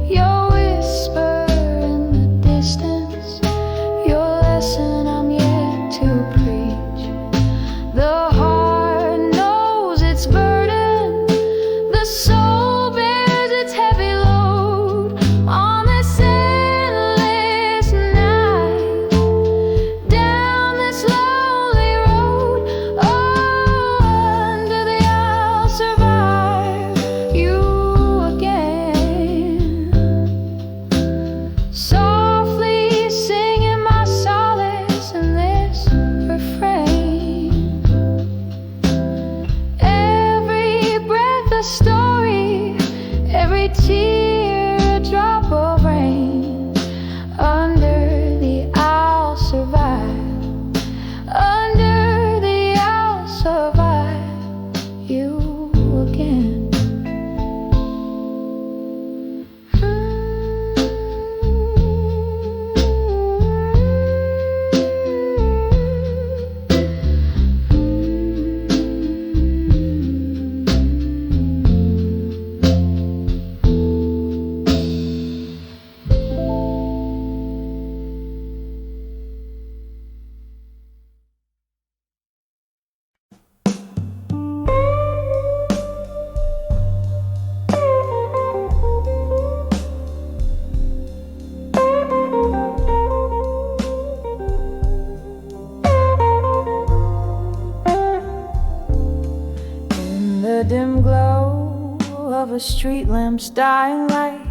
Your whisper in the distance, your lesson I'm yet to preach. The heart knows its burden, the soul bears its heavy load on this endless night, down this lonely road. Oh, under the I'll survive you again. Softly singing my solace in this refrain. Every breath a story, every tear a drop of rain. Under the I'll survive. Under the I'll survive you again. In the dim glow of a street lamp's dying light,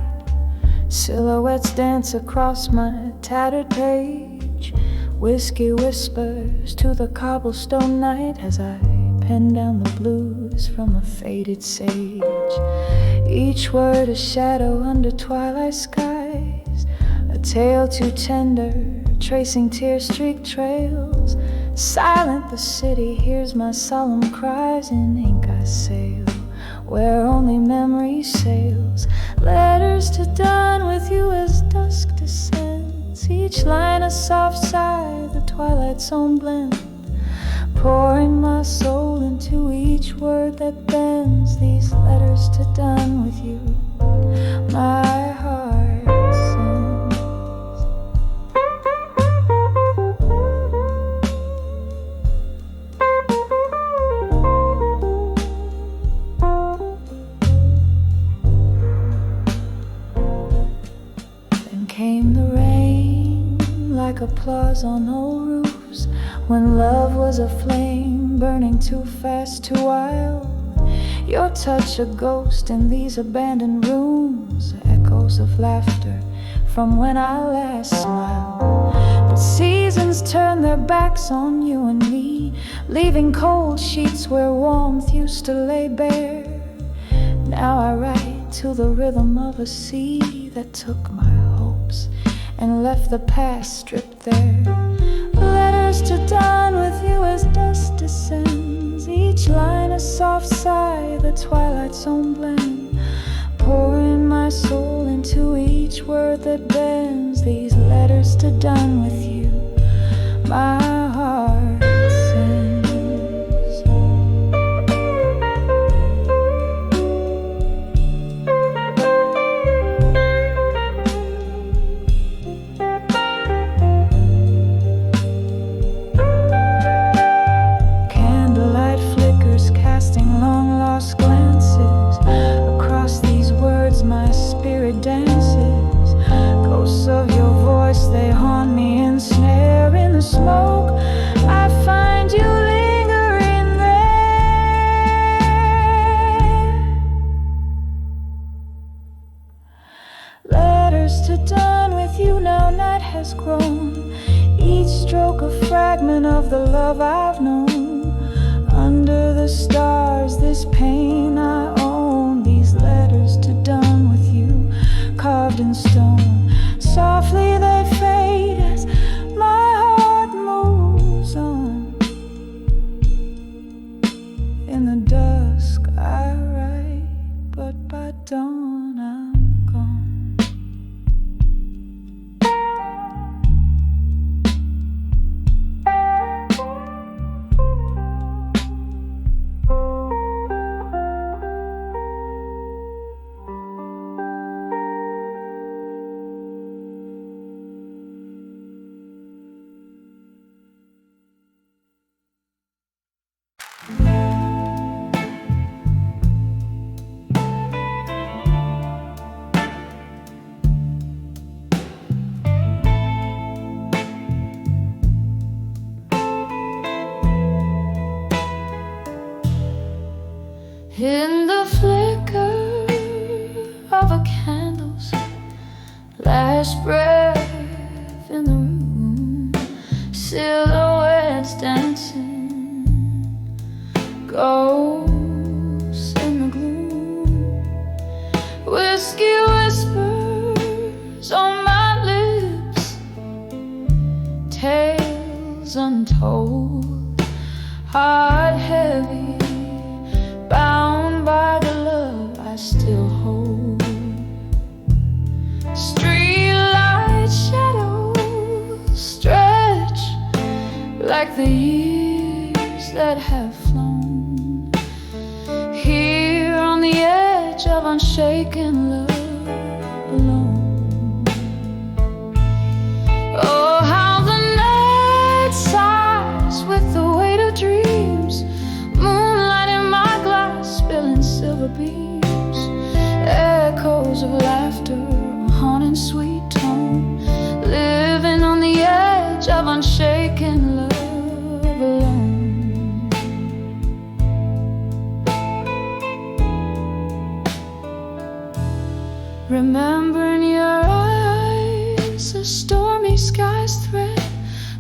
silhouettes dance across my tattered page. Whiskey whispers to the cobblestone night as I pen down the blues from a faded sage. Each word a shadow under twilight skies, a tale too tender, tracing tear-streaked trails. Silent the city hears my solemn cries. In ink I sail where only memory sails. Letters to dawn with you as dusk descends, each line a soft sigh, the twilight's own blend. Pouring my soul into each word that bends. These letters to dawn with you, my heart sends. Then came the rain, like applause on old roofs, when love was a flame burning too fast, too wild. Your touch a ghost in these abandoned rooms, echoes of laughter from when I last smiled. But seasons turn their backs on you and me, leaving cold sheets where warmth used to lay bare. Now I write to the rhythm of a sea that took my hopes and left the past stripped there. Letters to dawn with you as dusk descends, each line a soft sigh, the twilight's own blend. Pouring my soul into each word that bends. These letters to dawn with you, my heart sends. Candlelight flickers casting long lost glances across these words, my spirit dances. Ghosts of your voice, they haunt me, ensnare in the smoke. I has grown, each stroke a fragment of the love I've known. Under the stars, this pain I own, these letters to done with you, carved in stone. Softly they fade as my heart moves on. In the dusk I write, but by dawn I'm gone. In the flicker of a candle's last breath in the room, silhouettes dancing, ghosts in the gloom, whiskey whispers on my lips, tales untold, heart heavy, bound by the love I still hold. Streetlight shadows stretch like the years that have flown. Here on the edge of unshaken love alone. Oh, how the night sighs with the weight of dreams, moonlight in my glass spilling silver beams, echoes of laughter, a haunting sweet tone, living on the edge of unshaken love alone. Remember in your eyes a stormy sky's thread,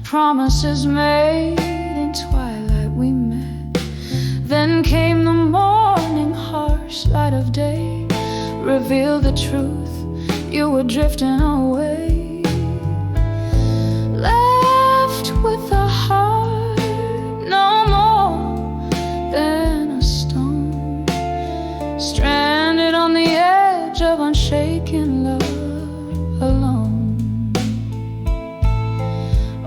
promises made in twilight we met. Then came the morning, harsh light of day, revealed the truth, you were drifting away. Left with a heart no more than a stone, stranded on the edge of unshaken love alone.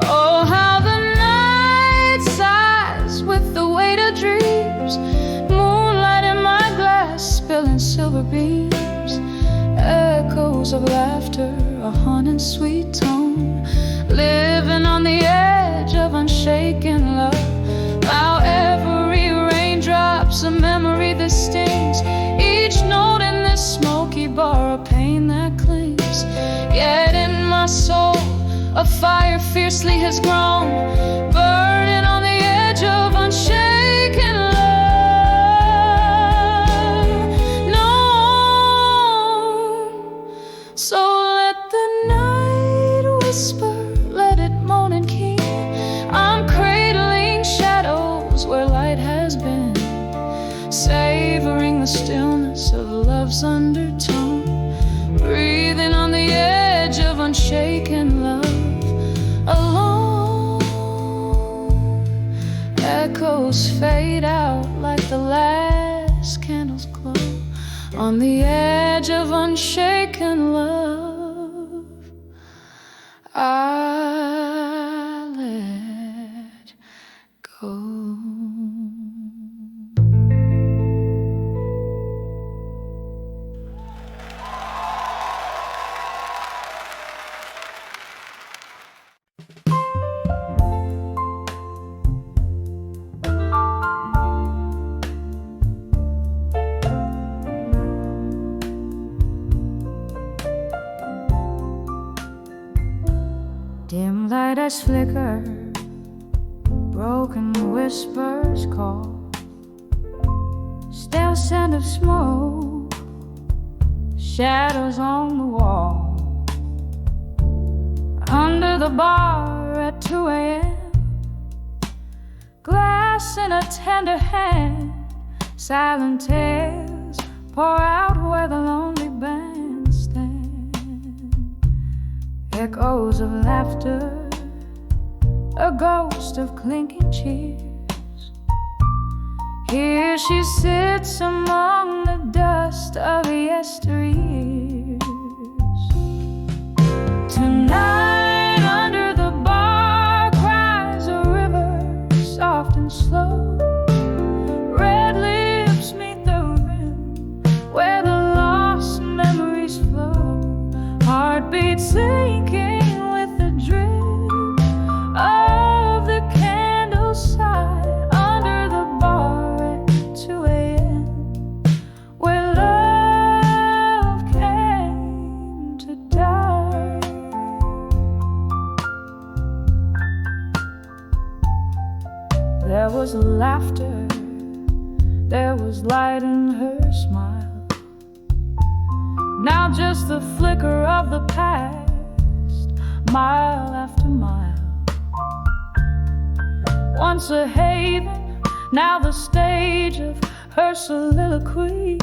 Oh, how the night sighs with the weight of dreams, moonlight in my glass spilling silver beams, echoes of laughter, a haunting sweet tone, living on the edge of unshaken love. How every raindrop's a memory that stings, each note in this smoky bar a pain that clings. Yet in my soul a fire fiercely has grown, burning on the edge of unshaken love. So let the night whisper, let it moan and keen. I'm cradling shadows where light has been, savoring the stillness of love's undertone, breathing on the edge of unshaken love alone. Echoes fade out like the last candle's glow, on the edge of unshaken love I let go. Dim light as flicker, broken whispers call, stale scent of smoke, shadows on the wall. under the bar at 2 a.m. Glass in a tender hand, silent tears pour out where the lonely band stand. Echoes of laughter, a ghost of clinking cheers. Here she sits among the dust of yesteryears. Tonight under the bar cries a river, soft and slow. Red lips meet the rim where the lost memories flow. Heartbeat sinking with the drip of the candle's side under the bar at 2 a.m. where love came to die. There was laughter, there was light in her smile. Now just the flicker of the past, mile after mile. Once a haven, now the stage of her soliloquy.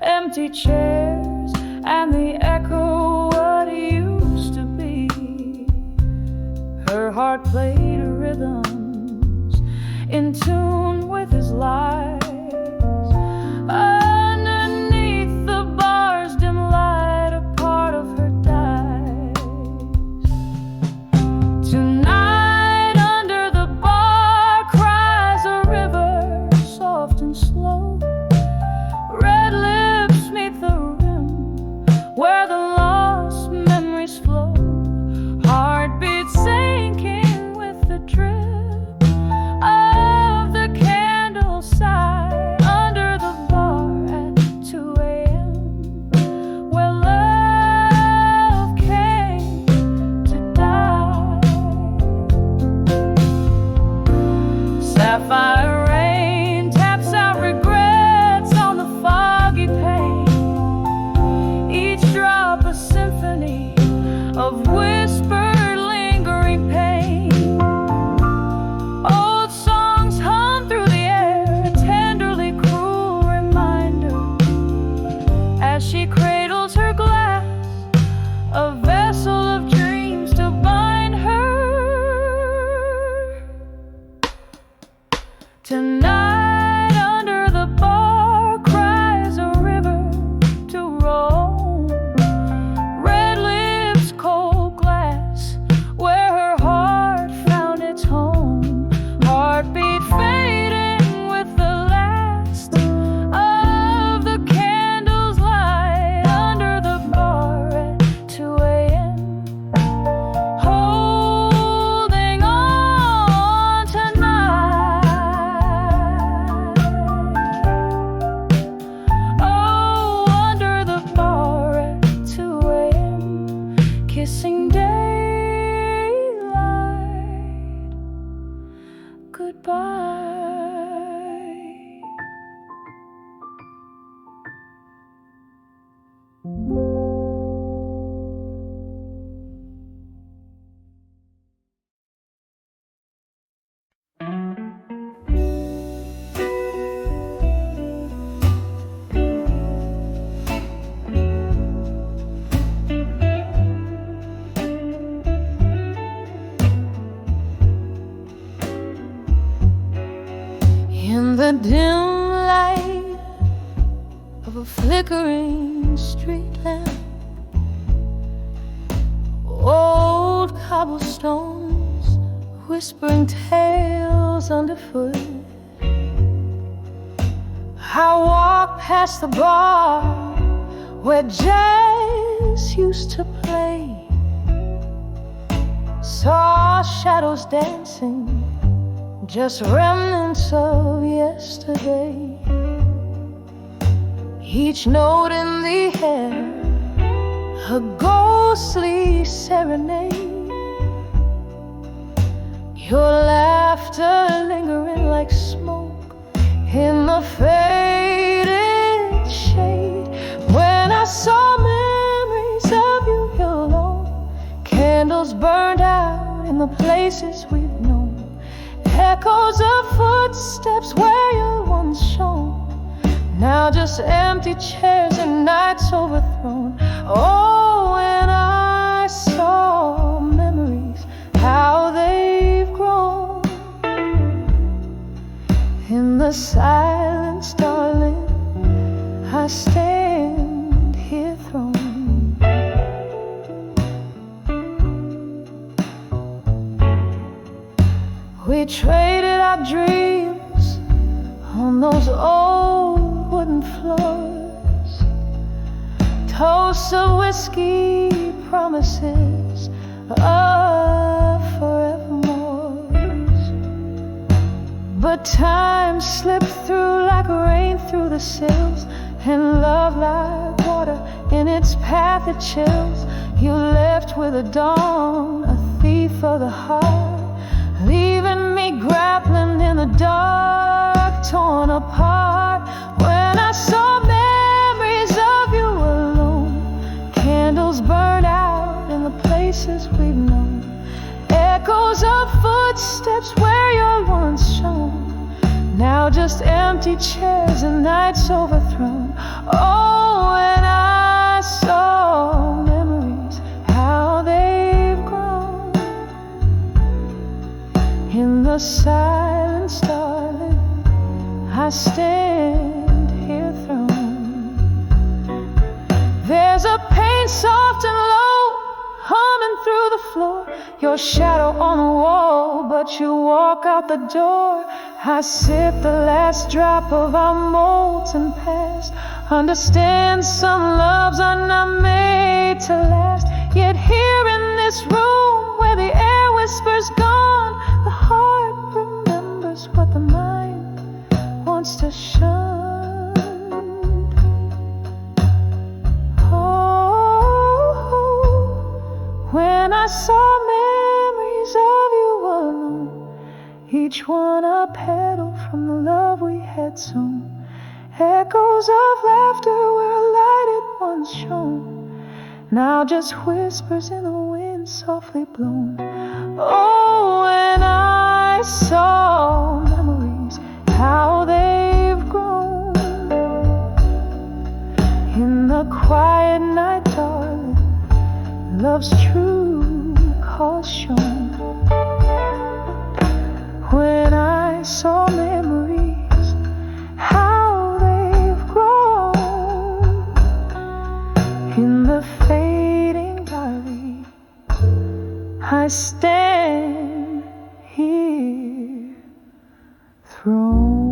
Empty chairs and the echo what used to be. Her heart played rhythms in tune with his lies. Underneath the bar's dim light, a part of her dies. Tonight under the bar cries a river, soft and slow. Red lips meet the rim where the lost memories flow. Heartbeats sinking with the drip of the candle side under the bar at 2 a.m. where love came to die. Sapphire rain taps out regrets on the foggy pane. Each drop a symphony of whispered lingering pain. Old songs hum through the air, a tenderly cruel reminder as she cradles her glass, a vessel of dreams to bind her. Tonight under the bar cries a river to roam. Red lips, cold glass, where her heart found its home. Heartbeat fading with the last of the candle's light under the bar at 2 a.m. Holding on tonight. Oh, under the bar at 2 a.m. kissing daylight goodbye. In the dim light of a flickering street lamp, old cobblestones whispering tales underfoot. I walk past the bar where jazz used to play. Saw shadows dancing, just remnants of yesterday. Each note in the air, a ghostly serenade. Your laughter lingering like smoke in the faded shade. When I saw memories of you, your long the places we've known, echoes of footsteps where you once shone. Now just empty chairs and nights overthrown. Oh, when I saw memories, how they've grown. In the silence, darling, I stand here thrown. We traded our dreams on those old wooden floors, toasts of whiskey, promises of forevermores. But time slipped through like rain through the sills, and love like water in its path it chills. You left with a dawn, a thief of the heart, leaving me grappling in the dark, torn apart. When I saw memories of you alone, candles burned out in the places we've known, echoes of footsteps where you're once shone. Now just empty chairs and nights overthrown. Oh, when I saw memories, how they've grown. In the silence, darling, I stand here thrown. There's a pain soft and low, humming through the floor, your shadow on the wall, but you walk out the door. I sip the last drop of our molten past, understand some loves are not made to last. Yet here in this room where the air whispers gone, the heart remembers what the mind wants to shun. Oh, when I saw memories of you alone, each one a petal from the love we had sown, echoes of laughter where a light had once shone, now just whispers in the wind softly blown. Oh, when I saw memories, how they've grown. In the quiet night, darling, love's true cause shown. When I saw memories, how they've grown. In the fading darling, I stand here thrown.